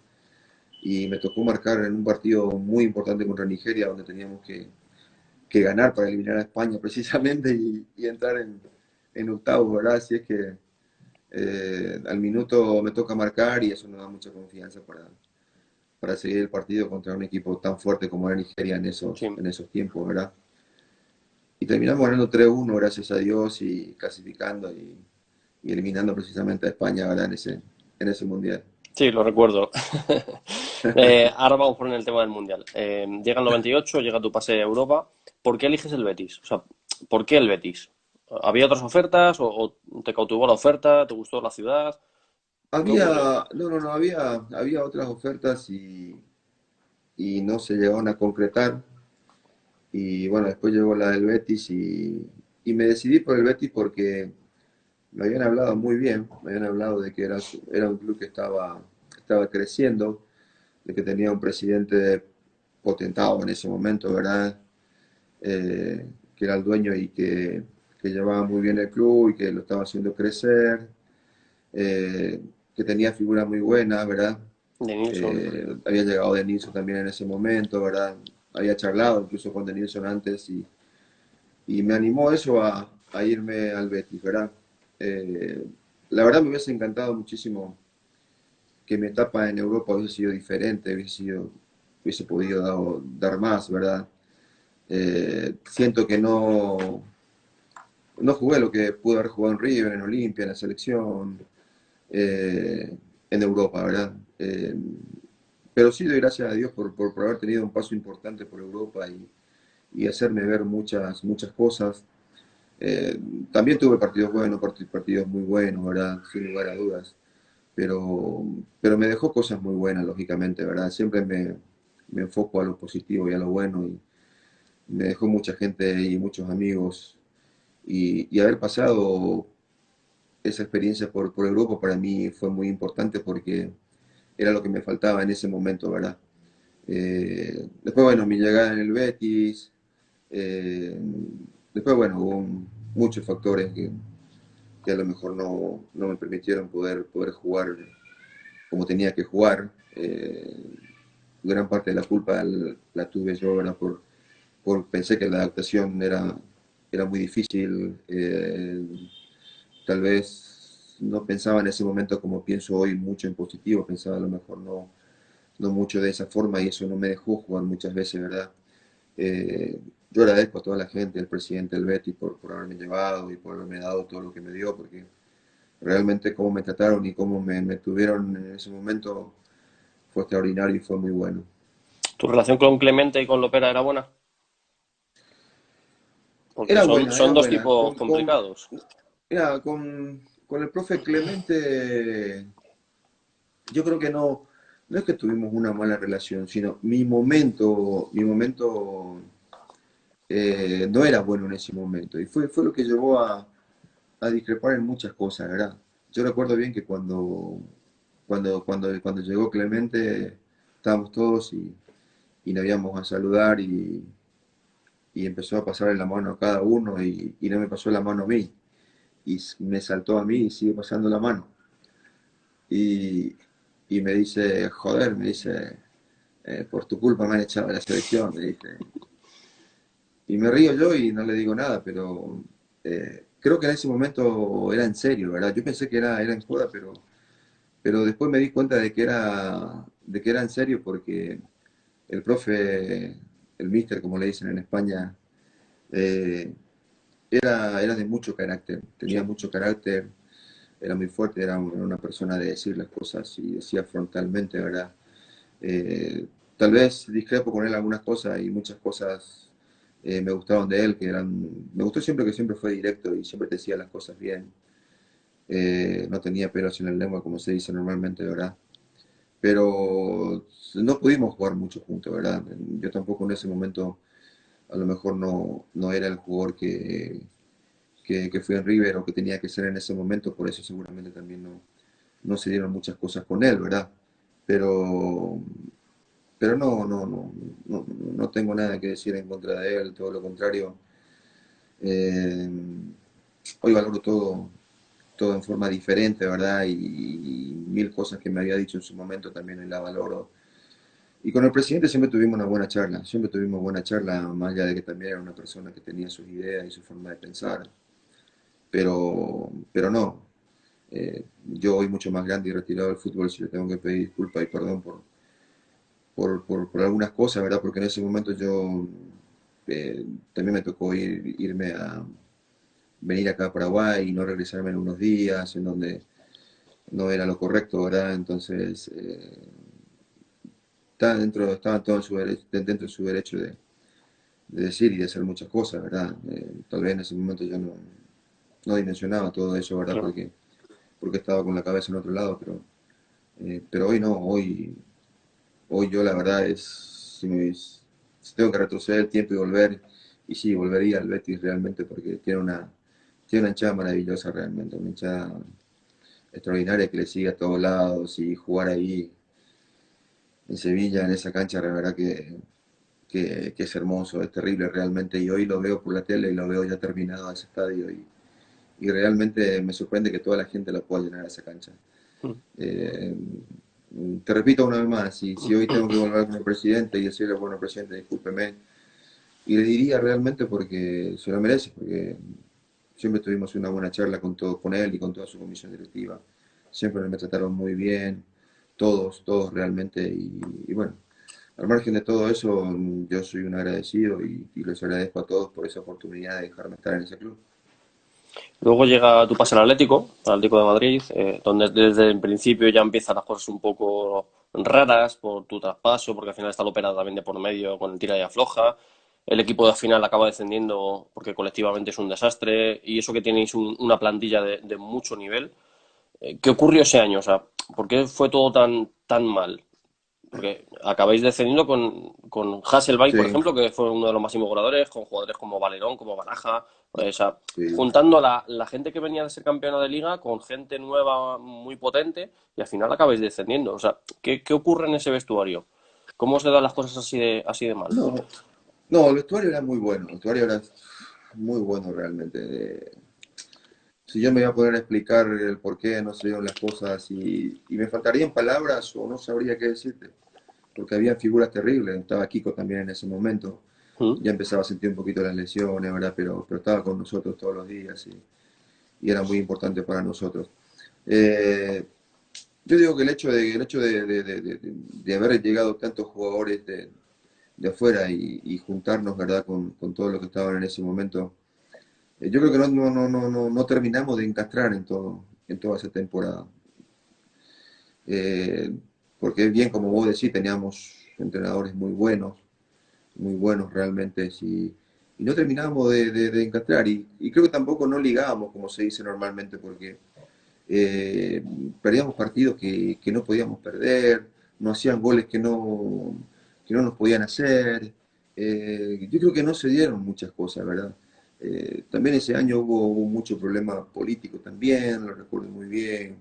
y me tocó marcar en un partido muy importante contra Nigeria donde teníamos que ganar para eliminar a España precisamente y entrar en octavos, ¿verdad? Así es que al minuto me toca marcar y eso nos da mucha confianza para seguir el partido contra un equipo tan fuerte como era Nigeria Sí. en esos tiempos, ¿verdad? Y terminamos ganando 3-1 gracias a Dios y clasificando y eliminando precisamente a España, ¿verdad? En ese mundial. Sí, lo recuerdo. Ahora vamos por el tema del Mundial. Llega el 98, llega tu pase a Europa. ¿Por qué eliges el Betis? O sea, ¿por qué el Betis? ¿Había otras ofertas o te cautivó la oferta? ¿Te gustó la ciudad? ¿Qué ocurrió? Había otras ofertas y no se llegaron a concretar. Y bueno, después llegó la del Betis y me decidí por el Betis porque me habían hablado muy bien, me habían hablado de que era un club que estaba creciendo, de que tenía un presidente potentado en ese momento, ¿verdad? Que era el dueño que llevaba muy bien el club y que lo estaba haciendo crecer, que tenía figuras muy buenas, ¿verdad? De Nilsson. Había llegado Denilson también en ese momento, ¿verdad? Había charlado incluso con Denilson antes y me animó eso a irme al Betis, ¿verdad? Eh, la verdad me hubiese encantado muchísimo que mi etapa en Europa hubiese sido diferente, hubiese podido dar más, ¿verdad? Siento que no jugué lo que pude haber jugado en River, en Olimpia, en la selección, en Europa, ¿verdad? Pero sí doy gracias a Dios por haber tenido un paso importante por Europa y hacerme ver muchas cosas. Eh, También tuve partidos buenos, partidos muy buenos, ¿verdad? Sin lugar a dudas. Pero, pero me dejó cosas muy buenas, lógicamente, ¿verdad? Siempre me enfoco a lo positivo y a lo bueno y me dejó mucha gente y muchos amigos y haber pasado esa experiencia por el grupo para mí fue muy importante porque era lo que me faltaba en ese momento, ¿verdad? Después, bueno, mi llegada en el Betis, eh, después, bueno, hubo muchos factores que a lo mejor no me permitieron poder jugar como tenía que jugar. Gran parte de la culpa la tuve yo, ¿verdad? Pensé que la adaptación era muy difícil. Tal vez no pensaba en ese momento como pienso hoy mucho en positivo, pensaba a lo mejor no mucho de esa forma y eso no me dejó jugar muchas veces, ¿verdad? Yo agradezco a toda la gente, al presidente del Betis por haberme llevado y por haberme dado todo lo que me dio, porque realmente cómo me trataron y cómo me tuvieron en ese momento fue extraordinario y fue muy bueno. ¿Tu relación con Clemente y con Lopera era buena? Porque Era son, buena, son era dos buena. tipos complicados. Mira, con el profe Clemente, yo creo que no es que tuvimos una mala relación, sino mi momento no era bueno en ese momento. Y fue lo que llevó a discrepar en muchas cosas, ¿verdad? Yo recuerdo bien que cuando llegó Clemente, estábamos todos y nos íbamos a saludar y empezó a pasarle la mano a cada uno y no me pasó la mano a mí. Y me saltó a mí y sigue pasando la mano. Y, y me dice, joder, me dice, por tu culpa me han echado de la selección, me dice. Y me río yo y no le digo nada, pero creo que en ese momento era en serio, ¿verdad? Yo pensé que era en joda, pero después me di cuenta de que era en serio porque el profe, el mister, como le dicen en España, eh, era de mucho carácter, tenía Sí. mucho carácter, era muy fuerte, era una persona de decir las cosas y decía frontalmente, ¿verdad? Eh, Tal vez discrepo con él algunas cosas y muchas cosas me gustaron de él, me gustó siempre que siempre fue directo y siempre decía las cosas bien. No tenía pelos en la lengua, como se dice normalmente, ¿verdad? Pero no pudimos jugar mucho juntos, ¿verdad? Yo tampoco en ese momento a lo mejor no era el jugador que fui en River o que tenía que ser en ese momento, por eso seguramente también no se dieron muchas cosas con él, ¿verdad? Pero, pero no tengo nada que decir en contra de él, todo lo contrario. Eh, Hoy valoro todo en forma diferente, ¿verdad? Y mil cosas que me había dicho en su momento también hoy la valoro. Y con el presidente siempre tuvimos buena charla, más allá de que también era una persona que tenía sus ideas y su forma de pensar, pero no. Yo hoy mucho más grande y retirado del fútbol, si le tengo que pedir disculpas y perdón por algunas cosas, ¿verdad? Porque en ese momento yo también me tocó irme a venir acá a Paraguay y no regresarme en unos días, en donde no era lo correcto, ¿verdad? Entonces, estaba todo dentro de su derecho de decir y de hacer muchas cosas, ¿verdad? Tal vez en ese momento yo no dimensionaba todo eso, ¿verdad? Claro. Porque estaba con la cabeza en otro lado, pero hoy no, hoy yo la verdad si tengo que retroceder el tiempo y volver, y sí, volvería al Betis realmente porque tiene una hinchada maravillosa realmente, una hinchada extraordinaria que le sigue a todos lados y jugar ahí en Sevilla, en esa cancha, la verdad que es hermoso, es terrible realmente y hoy lo veo por la tele y lo veo ya terminado ese estadio y realmente me sorprende que toda la gente la pueda llenar a esa cancha. Mm. Eh, Te repito una vez más, si hoy tengo que volver con el presidente y decirle, bueno, presidente, discúlpeme, y le diría realmente porque se lo merece, porque siempre tuvimos una buena charla con todo, con él y con toda su comisión directiva. Siempre me trataron muy bien, todos realmente. Y bueno, al margen de todo eso, yo soy un agradecido y les agradezco a todos por esa oportunidad de dejarme estar en ese club. Luego llega tu pase al Atlético de Madrid, donde desde el principio ya empiezan las cosas un poco raras por tu traspaso, porque al final está la ópera también de por medio con el tira y afloja. El equipo de final acaba descendiendo porque colectivamente es un desastre y eso que tenéis una plantilla de mucho nivel. ¿Qué ocurrió ese año? O sea, ¿por qué fue todo tan mal? Porque acabáis descendiendo con Hasselbaink, por Sí, ejemplo, que fue uno de los máximos goleadores, con jugadores como Valerón, como Baraja. O sea, sí. juntando a la gente que venía de ser campeona de liga con gente nueva muy potente y al final acabáis descendiendo. O sea, ¿qué ocurre en ese vestuario? ¿Cómo se dan las cosas así de mal? No, no, el vestuario era muy bueno, el vestuario era muy bueno realmente. Si yo me iba a poder explicar el por qué no se dieron las cosas y me faltarían palabras o no sabría qué decirte, porque había figuras terribles, estaba Kiko también en ese momento, ¿Mm? ya empezaba a sentir un poquito las lesiones, ¿verdad? Pero estaba con nosotros todos los días y era muy importante para nosotros. Eh, yo digo que el hecho de haber llegado tantos jugadores de afuera y juntarnos, ¿verdad? Con todos los que estaban en ese momento, yo creo que no terminamos de encastrar en toda esa temporada. Eh, Porque es bien, como vos decís, teníamos entrenadores muy buenos realmente, sí, y no terminábamos de encastrar. Y creo que tampoco no ligábamos, como se dice normalmente, porque eh, perdíamos partidos que no podíamos perder, no hacían goles que no nos podían hacer. Yo creo que no se dieron muchas cosas, ¿verdad? También ese año hubo mucho problema político también, lo recuerdo muy bien,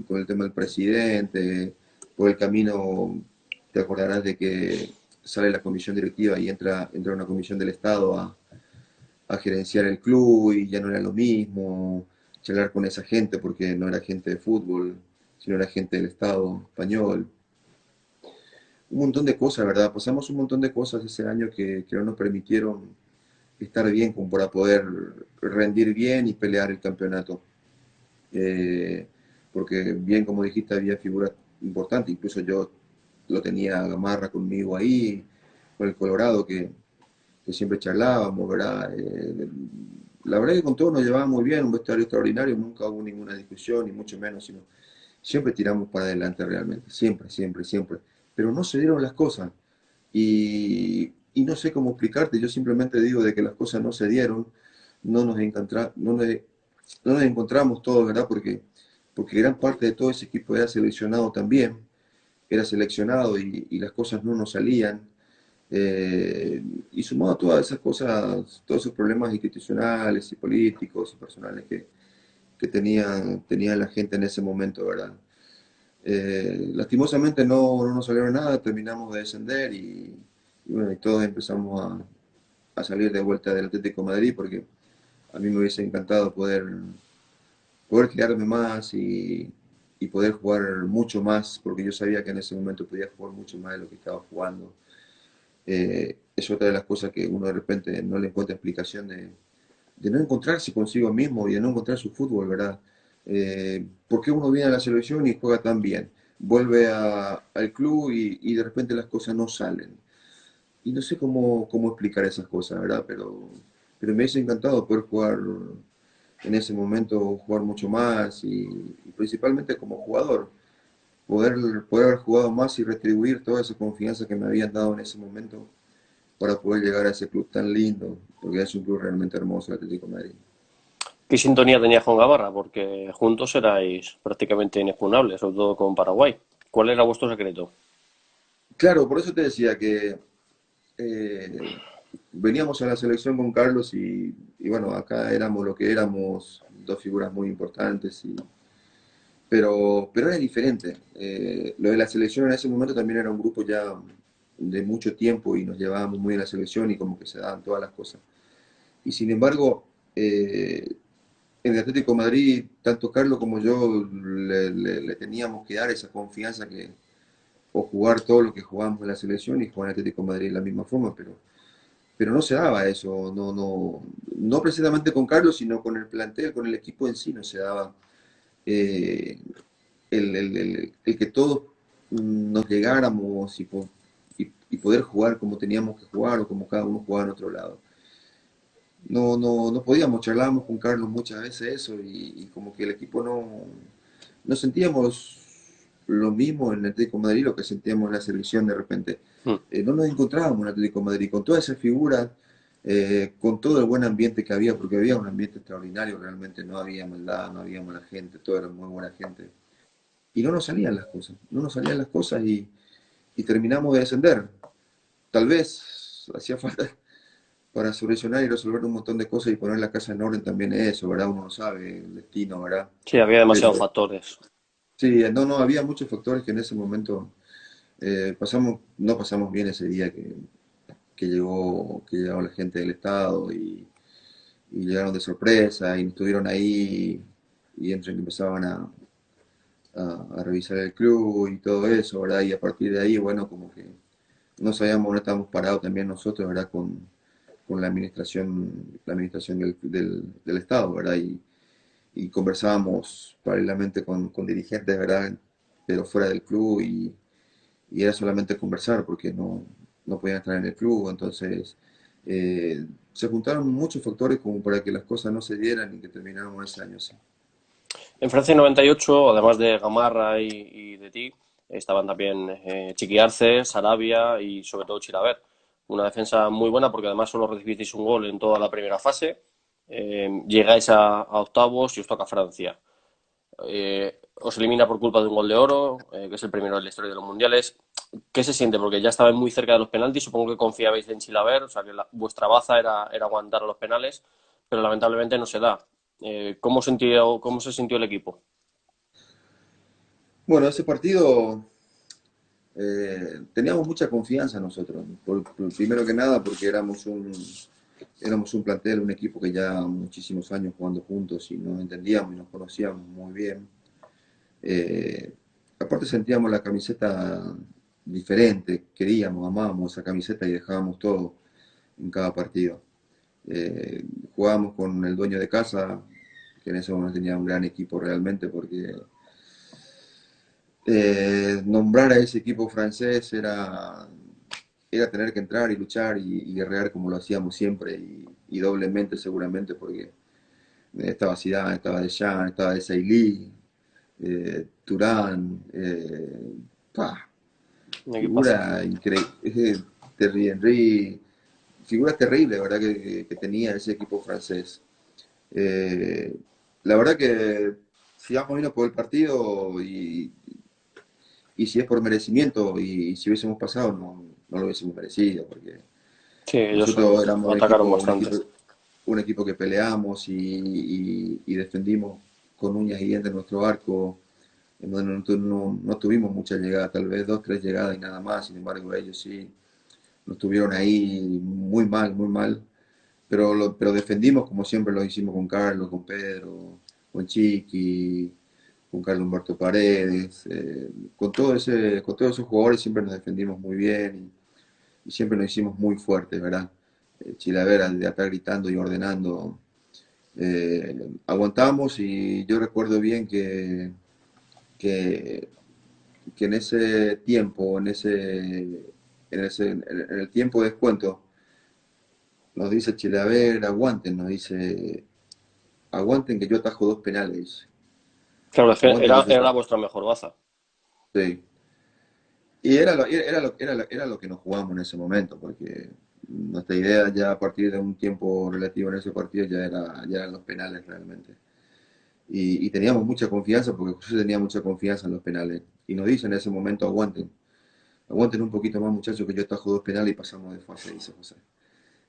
con el tema del presidente, por el camino, te acordarás de que sale la comisión directiva y entra una comisión del Estado a gerenciar el club y ya no era lo mismo, charlar con esa gente porque no era gente de fútbol, sino era gente del Estado español. Un montón de cosas, ¿verdad? Pasamos un montón de cosas ese año que no nos permitieron estar bien como para poder rendir bien y pelear el campeonato. Eh, Porque bien, como dijiste, había figuras importantes, incluso yo lo tenía a Gamarra conmigo ahí, con el Colorado, que siempre charlábamos, ¿verdad? La verdad que con todos nos llevábamos muy bien, un vestuario extraordinario, nunca hubo ninguna discusión, ni mucho menos, sino siempre tiramos para adelante realmente, siempre, siempre, siempre. Pero no se dieron las cosas y no sé cómo explicarte, yo simplemente digo de que las cosas no se dieron, no nos encontramos todos, ¿verdad? Porque gran parte de todo ese equipo era seleccionado también, era seleccionado y las cosas no nos salían. Eh, y sumado a todas esas cosas, todos esos problemas institucionales y políticos y personales que tenía la gente en ese momento, ¿verdad? Lastimosamente no nos salieron nada, terminamos de descender y bueno, y todos empezamos a salir de vuelta del Atlético de Madrid porque a mí me hubiese encantado poder quedarme más y poder jugar mucho más, porque yo sabía que en ese momento podía jugar mucho más de lo que estaba jugando. Es otra de las cosas que uno de repente no le encuentra explicación de no encontrarse consigo mismo y de no encontrar su fútbol, ¿verdad? ¿Por qué uno viene a la selección y juega tan bien? Vuelve al club y de repente las cosas no salen. Y no sé cómo explicar esas cosas, ¿verdad? Pero me hubiese encantado poder jugar en ese momento, jugar mucho más y principalmente como jugador, poder haber jugado más y retribuir toda esa confianza que me habían dado en ese momento para poder llegar a ese club tan lindo, porque es un club realmente hermoso, el Atlético de Madrid. ¿Qué sintonía tenía con Gabarra? Porque juntos erais prácticamente inexpugnable, sobre todo con Paraguay. ¿Cuál era vuestro secreto? Claro, por eso te decía que eh, veníamos a la selección con Carlos y bueno, acá éramos lo que éramos, dos figuras muy importantes, pero era diferente. Lo de la selección en ese momento también era un grupo ya de mucho tiempo y nos llevábamos muy a la selección y como que se daban todas las cosas. Y sin embargo, en el Atlético de Madrid, tanto Carlos como yo le teníamos que dar esa confianza o jugar todo lo que jugábamos en la selección y jugar en el Atlético de Madrid de la misma forma, pero no se daba eso, no, no. no precisamente con Carlos, sino con el plantel, con el equipo en sí, no se daba eh, el que todos nos llegáramos y poder jugar como teníamos que jugar o como cada uno jugaba en otro lado. No podíamos, charlábamos con Carlos muchas veces eso y como que el equipo no sentíamos lo mismo en el Atlético de Madrid, lo que sentíamos en la selección de repente. Mm. No nos encontrábamos en el Atlético de Madrid con todas esas figuras, con todo el buen ambiente que había, porque había un ambiente extraordinario, realmente no había maldad, no había mala gente, todo era muy buena gente. Y no nos salían las cosas, no nos salían las cosas y terminamos de descender. Tal vez hacía falta para solucionar y resolver un montón de cosas y poner la casa en orden también eso, ¿verdad? Uno no sabe el destino, ¿verdad? Sí, había demasiados Pero factores. sí, no, había muchos factores que en ese momento no pasamos bien ese día que llegó la gente del Estado y llegaron de sorpresa y estuvieron ahí y entre que empezaban a revisar el club y todo eso, ¿verdad? Y a partir de ahí, bueno, como que no sabíamos dónde estábamos parados también nosotros, ¿verdad? Con la administración del Estado, ¿verdad? Y conversábamos paralelamente con dirigentes, ¿verdad? Pero fuera del club y era solamente conversar porque no podían estar en el club, entonces se juntaron muchos factores como para que las cosas no se dieran y que termináramos ese año así. En Francia 98, además de Gamarra y de ti, estaban también Chiqui Arce, Sarabia y sobre todo Chilavert. Una defensa muy buena porque además solo recibisteis un gol en toda la primera fase. Llegáis a octavos y os toca Francia. Os elimina por culpa de un gol de oro, que es el primero en la historia de los mundiales. ¿Qué se siente? Porque ya estabais muy cerca de los penaltis, supongo que confiabais en Chilavert, o sea que vuestra baza era aguantar a los penales, pero lamentablemente no se da. ¿Cómo se sintió el equipo? Bueno, ese partido teníamos mucha confianza nosotros, primero que nada porque éramos un plantel, un equipo que ya muchísimos años jugando juntos y nos entendíamos y nos conocíamos muy bien. Eh, Aparte sentíamos la camiseta diferente, queríamos, amábamos esa camiseta y dejábamos todo en cada partido. Eh, Jugábamos con el dueño de casa, que en ese momento tenía un gran equipo realmente, porque nombrar a ese equipo francés era tener que entrar y luchar y guerrear como lo hacíamos siempre y doblemente seguramente, porque estaba Zidane, estaba Deschamps, estaba Desailly, Turán, Un equipazo. figura increíble, Terry Henry, figura terrible, ¿verdad? Que tenía ese equipo francés. Eh, la verdad que si vamos viendo por el partido y si es por merecimiento y si hubiésemos pasado, no lo hubiésemos merecido, porque Sí, ellos nosotros éramos atacaron bastante. un equipo que peleamos y defendimos con uñas y dientes nuestro arco, en donde no tuvimos mucha llegada, tal vez dos, tres llegadas y nada más, sin embargo ellos sí nos tuvieron ahí muy mal, muy mal, pero defendimos como siempre lo hicimos con Carlos, con Pedro, con Chiqui, con Carlos Humberto Paredes, con todos esos jugadores siempre nos defendimos muy bien y siempre nos hicimos muy fuertes, ¿verdad? Chilavera de estar gritando y ordenando. Aguantamos y yo recuerdo bien que, que en ese tiempo, en el tiempo de descuento, nos dice Chilaver, aguanten, nos dice, aguanten que yo atajo dos penales, Claro, es que aguanten que yo era atajo. vuestra mejor baza. Sí. Y era lo que nos jugamos en ese momento, porque nuestra idea ya a partir de un tiempo relativo en ese partido ya eran los penales realmente. Y teníamos mucha confianza, porque José tenía mucha confianza en los penales. Y nos dice en ese momento, aguanten un poquito más muchachos que yo atajo dos penales y pasamos de fase, dice José.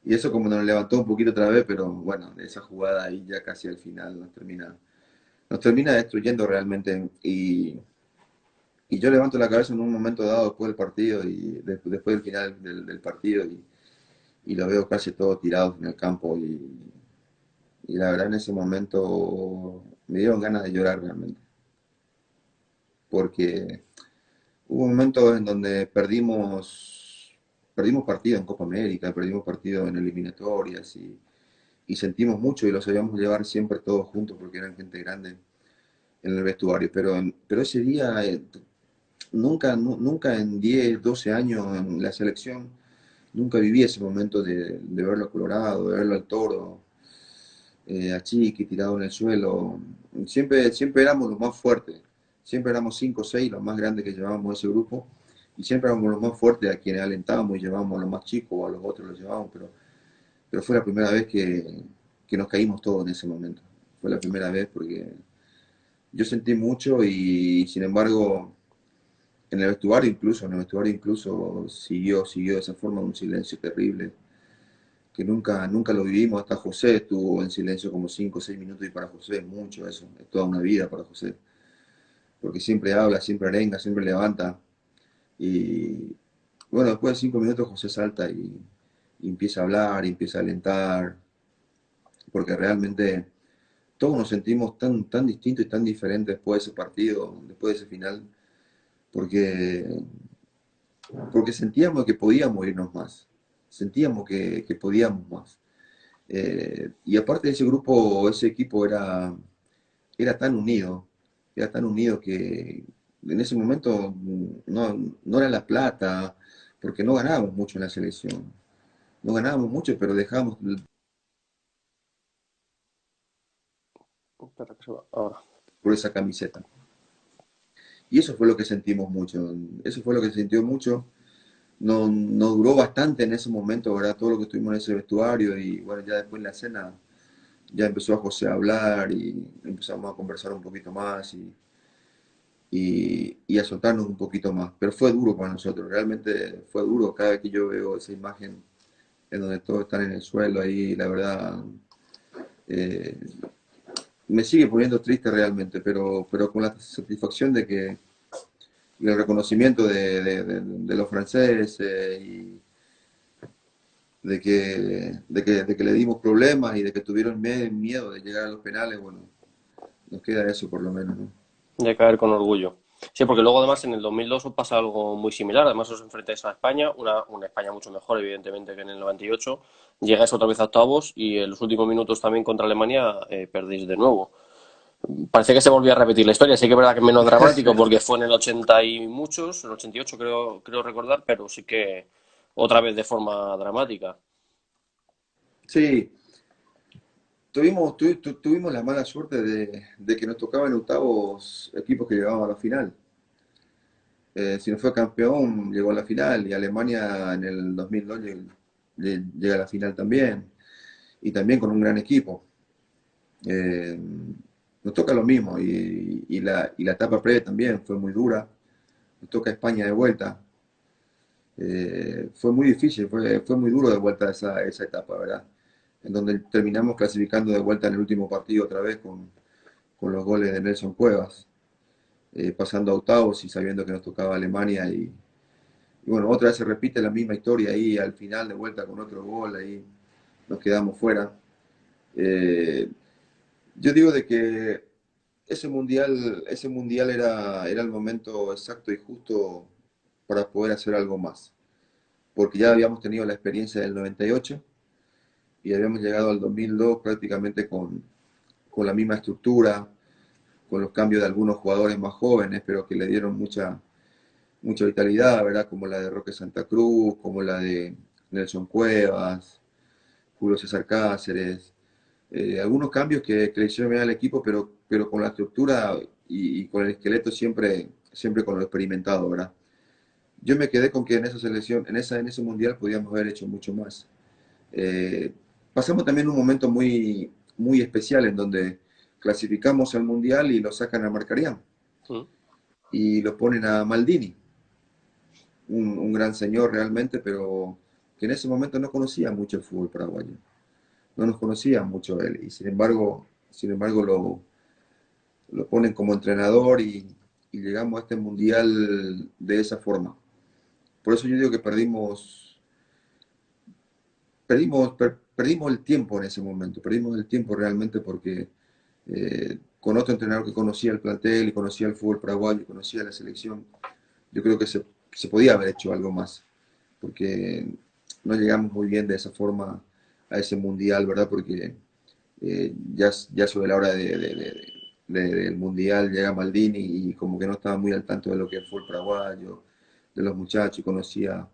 Y eso como nos levantó un poquito otra vez, pero bueno, esa jugada ahí ya casi al final nos termina destruyendo realmente. Y yo levanto la cabeza en un momento dado después del partido y después del final del partido y lo veo casi todos tirados en el campo y la verdad en ese momento me dieron ganas de llorar realmente, porque hubo momentos en donde perdimos partido en Copa América, perdimos partido en eliminatorias y sentimos mucho y lo sabíamos llevar siempre todos juntos porque eran gente grande en el vestuario. Pero ese día, nunca en 10 12 años en la selección, nunca viví ese momento de verlo a Colorado, de verlo al Toro, a Chiqui tirado en el suelo. Siempre éramos los más fuertes, siempre éramos 5 o 6 los más grandes que llevábamos ese grupo, y siempre éramos los más fuertes a quienes alentábamos y llevábamos a los más chicos o a los otros los llevábamos, pero fue la primera vez que nos caímos todos en ese momento. Fue la primera vez porque yo sentí mucho y sin embargo en el vestuario incluso siguió de esa forma un silencio terrible que nunca lo vivimos. Hasta José estuvo en silencio como 5 o 6 minutos y para José es mucho eso, es toda una vida para José, porque siempre habla, siempre arenga, siempre levanta y bueno, después de 5 minutos José salta y empieza a hablar, y empieza a alentar, porque realmente todos nos sentimos tan distintos y tan diferentes después de ese partido, después de ese final, porque, porque sentíamos que podíamos irnos más, sentíamos que podíamos más. Y aparte de ese grupo, ese equipo era tan unido, era tan unido que en ese momento no era la plata, porque no ganábamos mucho en la selección, no ganábamos mucho, pero dejábamos Espera que se va. Ahora. por esa camiseta. Y eso fue lo que sentimos mucho, eso fue lo que se sintió mucho. No duró bastante en ese momento, ¿verdad? Todo lo que estuvimos en ese vestuario y bueno, ya después en la cena ya empezó a José a hablar y empezamos a conversar un poquito más y a soltarnos un poquito más. Pero fue duro para nosotros, realmente fue duro cada vez que yo veo esa imagen en donde todos están en el suelo ahí, la verdad, eh, me sigue poniendo triste realmente, pero con la satisfacción de que y el reconocimiento de los franceses y de que le dimos problemas y de que tuvieron miedo de llegar a los penales, bueno, nos queda eso por lo menos, ¿no? De caer con orgullo. Sí, porque luego además en el 2002 os pasa algo muy similar. Además os enfrentáis a España, una España mucho mejor evidentemente que en el 98. Llegáis otra vez a octavos y en los últimos minutos también contra Alemania perdéis de nuevo. Parece que se volvió a repetir la historia. Sí que es verdad que es menos dramático porque fue en el 80 y muchos, en el 88 creo recordar, pero sí que otra vez de forma dramática. Sí, tuvimos la mala suerte de que nos tocaban en octavos equipos que llegaban a la final. Si no fue campeón, llegó a la final y Alemania en el 2002 llega a la final también y también con un gran equipo. Eh, Nos toca lo mismo y la etapa previa también fue muy dura. Nos toca España de vuelta. Fue muy difícil, fue muy duro de vuelta esa etapa, ¿verdad? En donde terminamos clasificando de vuelta en el último partido otra vez con los goles de Nelson Cuevas, pasando a octavos y sabiendo que nos tocaba Alemania y bueno, otra vez se repite la misma historia ahí al final de vuelta con otro gol, ahí nos quedamos fuera. Eh, yo digo de que ese mundial era el momento exacto y justo para poder hacer algo más, porque ya habíamos tenido la experiencia del 98 y habíamos llegado al 2002 prácticamente con la misma estructura, con los cambios de algunos jugadores más jóvenes, pero que le dieron mucha vitalidad, ¿verdad? Como la de Roque Santa Cruz, como la de Nelson Cuevas, Julio César Cáceres, algunos cambios que le hicieron bien al equipo, pero con la estructura y con el esqueleto siempre con lo experimentado, ¿verdad? Yo me quedé con que en esa selección, en ese mundial podíamos haber hecho mucho más. Eh, Pasamos también un momento muy especial en donde clasificamos al mundial y lo sacan a Marcarián Mm. y lo ponen a Maldini, un gran señor realmente, pero que en ese momento no conocía mucho el fútbol paraguayo, no nos conocía mucho él y sin embargo lo ponen como entrenador y llegamos a este mundial de esa forma. Por eso yo digo que perdimos el tiempo en ese momento, perdimos el tiempo realmente porque con otro entrenador que conocía el plantel y conocía el fútbol paraguayo y conocía la selección, yo creo que se podía haber hecho algo más, porque no llegamos muy bien de esa forma a ese mundial, ¿verdad? Porque ya sobre la hora del mundial llega Maldini y como que no estaba muy al tanto de lo que fue el paraguayo, de los muchachos, conocía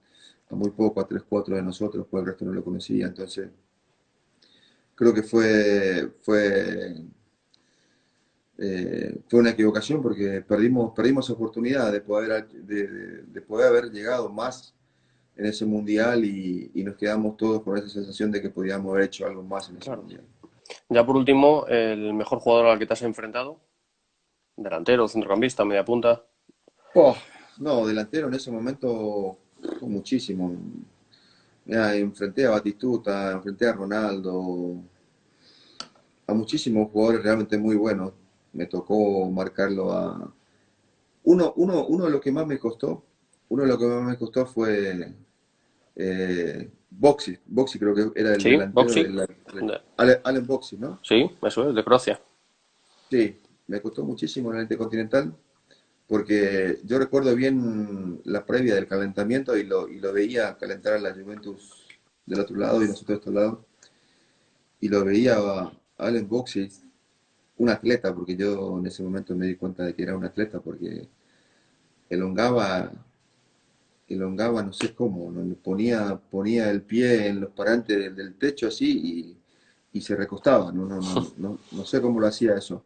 a muy poco, a tres, cuatro de nosotros, pues el resto no lo conocía, entonces creo que fue una equivocación porque perdimos oportunidad de poder haber llegado más en ese mundial y nos quedamos todos con esa sensación de que podíamos haber hecho algo más en ese Claro. mundial. Ya por último, el mejor jugador al que te has enfrentado, delantero, centrocampista, media punta. Oh, no, delantero en ese momento muchísimo. Mira, enfrenté a Batistuta, enfrenté a Ronaldo, a muchísimos jugadores realmente muy buenos. Me tocó marcarlo a... Uno de los que más me costó, uno de los que más me costó fue Boxy. Boxy creo que era el Sí, delantero Boxy. de la... De- Allen Boxy, ¿no? Sí, eso es, de Croacia. Sí, me costó muchísimo en el Intercontinental porque yo recuerdo bien la previa del calentamiento y lo veía calentar a la Juventus del otro lado y nosotros de este lado, y lo veía a Allen Boxey, un atleta, porque yo en ese momento me di cuenta de que era un atleta, porque elongaba, elongaba no sé cómo, ¿no? Ponía el pie en los parantes del techo así y se recostaba, no sé cómo lo hacía eso.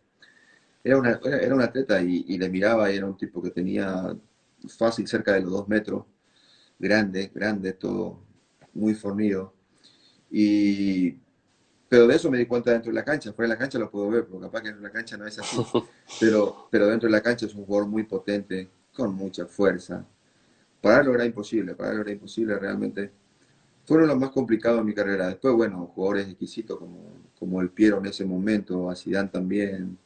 Era un atleta y le miraba y era un tipo que tenía fácil cerca de los 2 metros, grande, grande, todo muy fornido. Y, pero de eso me di cuenta dentro de la cancha. Fuera de la cancha lo puedo ver, porque capaz que en la cancha no es así. Pero dentro de la cancha es un jugador muy potente, con mucha fuerza. Pararlo era imposible realmente. Fueron los más complicados en mi carrera. Después, bueno, jugadores exquisitos como el Piero en ese momento, a Zidane también,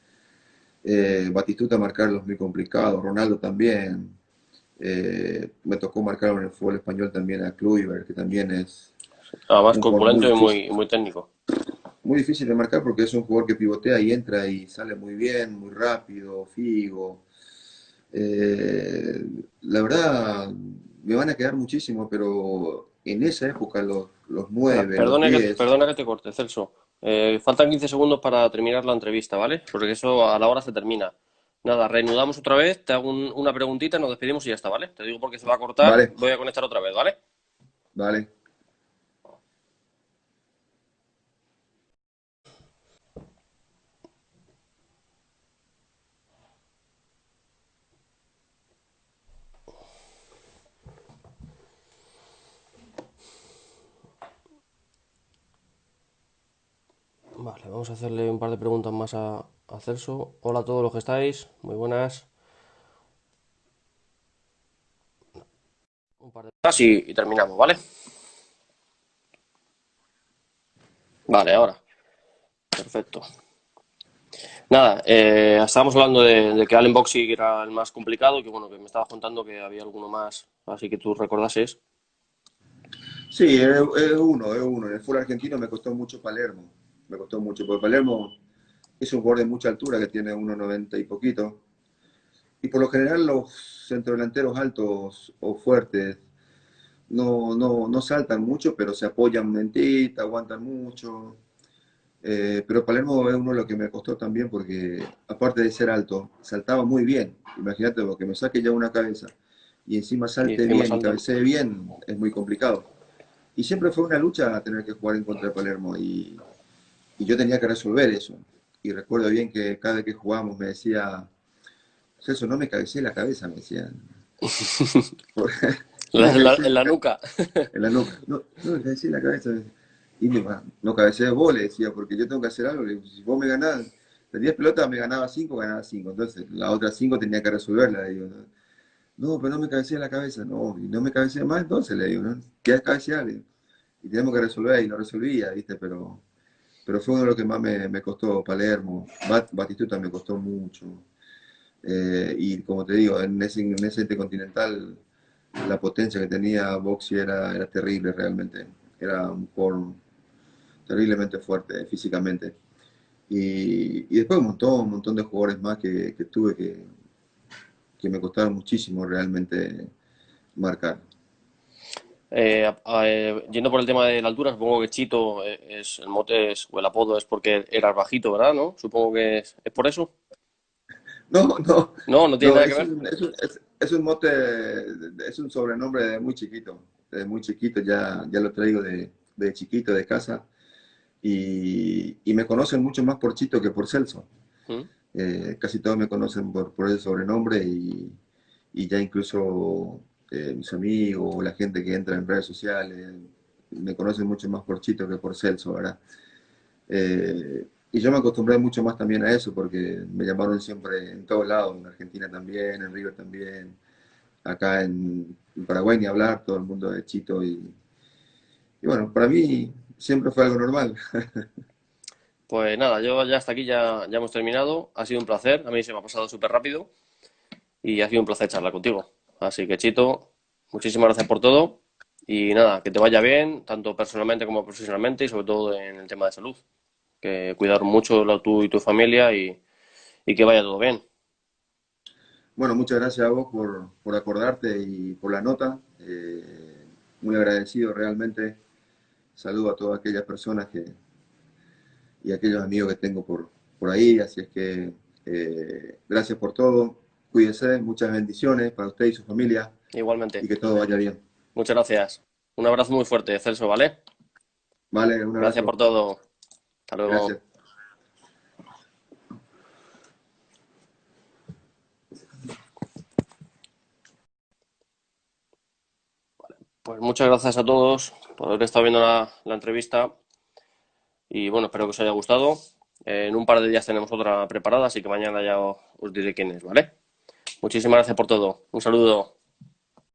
Batistuta marcarlos muy complicado, Ronaldo también. Me tocó marcar en el fútbol español también a Kluivert, que también es Además, un jugador corpulento y muy técnico. muy difícil de marcar porque es un jugador que pivotea y entra y sale muy bien, muy rápido, Figo. La verdad, me van a quedar muchísimo, pero en esa época los 9 los 10 Perdona que te corte, Celso. Faltan 15 segundos para terminar la entrevista, ¿vale? Porque eso a la hora se termina. Nada, reanudamos otra vez, te hago una preguntita, nos despedimos y ya está, ¿vale? Te digo porque se va a cortar, vale, voy a conectar otra vez, ¿vale? vale. Vale, vamos a hacerle un par de preguntas más a Celso. Hola a todos los que estáis, muy buenas. Un par de preguntas y terminamos, ¿vale? Vale, ahora. Perfecto. Nada, estábamos hablando de que Allen Boxy era el más complicado, que bueno, que me estabas contando que había alguno más, así que tú recordases. Sí, es uno. En el fútbol argentino me costó mucho Palermo. Me costó mucho, porque Palermo es un jugador de mucha altura que tiene 1,90 y poquito. Y por lo general los centrodelanteros altos o fuertes no saltan mucho, pero se apoyan un momentito, aguantan mucho. Pero Palermo es uno de los que me costó también porque, aparte de ser alto, saltaba muy bien. Imagínate, que me saque ya una cabeza y encima Y salte encima bien y saltan. cabecee bien, es muy complicado. Y siempre fue una lucha tener que jugar en contra de Palermo y yo tenía que resolver eso. Y recuerdo bien que cada vez que jugábamos me decía, Celso, no me cabeceé la cabeza, me decían. No me cabeceé En la nuca. en la nuca. No me cabeceé la cabeza. Y no cabeceé vos, le decía, porque yo tengo que hacer algo. Le digo, si vos me ganás, de 10 pelotas me ganaba 5 ganaba 5. Entonces, las otras 5 tenía que resolverla. Le digo, no, pero no me cabeceé la cabeza. No, y no me cabeceé más, entonces le digo, ¿no? ¿Qué es cabecear? Le digo. Y tenemos que resolver, y lo resolvía, ¿viste? Pero fue uno de los que más me costó Palermo. Batistuta me costó mucho. Y como te digo, en ese Intercontinental la potencia que tenía Boxy era terrible realmente. Era un jugador terriblemente fuerte físicamente. Y después un montón de jugadores más que tuve que me costaron muchísimo realmente marcar. Yendo por el tema de la altura, supongo que Chito es el mote o el apodo es porque eras bajito, ¿verdad? ¿No? Supongo que es por eso. No, no, No, no tiene no, nada que ver. es un mote, es un sobrenombre de muy chiquito. De muy chiquito, ya lo traigo de chiquito, de casa. Y me conocen mucho más por Chito que por Celso. ¿Mm? Casi todos me conocen por ese sobrenombre y ya incluso mis amigos o la gente que entra en redes sociales me conocen mucho más por Chito que por Celso, ¿verdad? Y yo me acostumbré mucho más también a eso porque me llamaron siempre en todos lados, en Argentina también, en River también, acá en Paraguay ni hablar, todo el mundo de Chito y bueno, para mí siempre fue algo normal. Pues nada, yo ya hasta aquí ya hemos terminado. Ha sido un placer. A mí se me ha pasado súper rápido y ha sido un placer charlar contigo. Así que, Chito, muchísimas gracias por todo. Y nada, que te vaya bien, tanto personalmente como profesionalmente y sobre todo en el tema de salud. Que cuidar mucho tú y tu familia y que vaya todo bien. Bueno, muchas gracias a vos por acordarte y por la nota. Muy agradecido realmente. Saludo a todas aquellas personas y aquellos amigos que tengo por ahí. Así es que gracias por todo. Cuídense, muchas bendiciones para usted y su familia y Igualmente. que todo vaya bien. Muchas gracias. Un abrazo muy fuerte, Celso, ¿vale? Vale, un Gracias por abrazo. todo. Hasta luego. Gracias. Pues muchas gracias a todos por haber estado viendo la entrevista y bueno, espero que os haya gustado. En un par de días tenemos otra preparada, así que mañana ya os diré quién es, ¿vale? Muchísimas gracias por todo. Un saludo.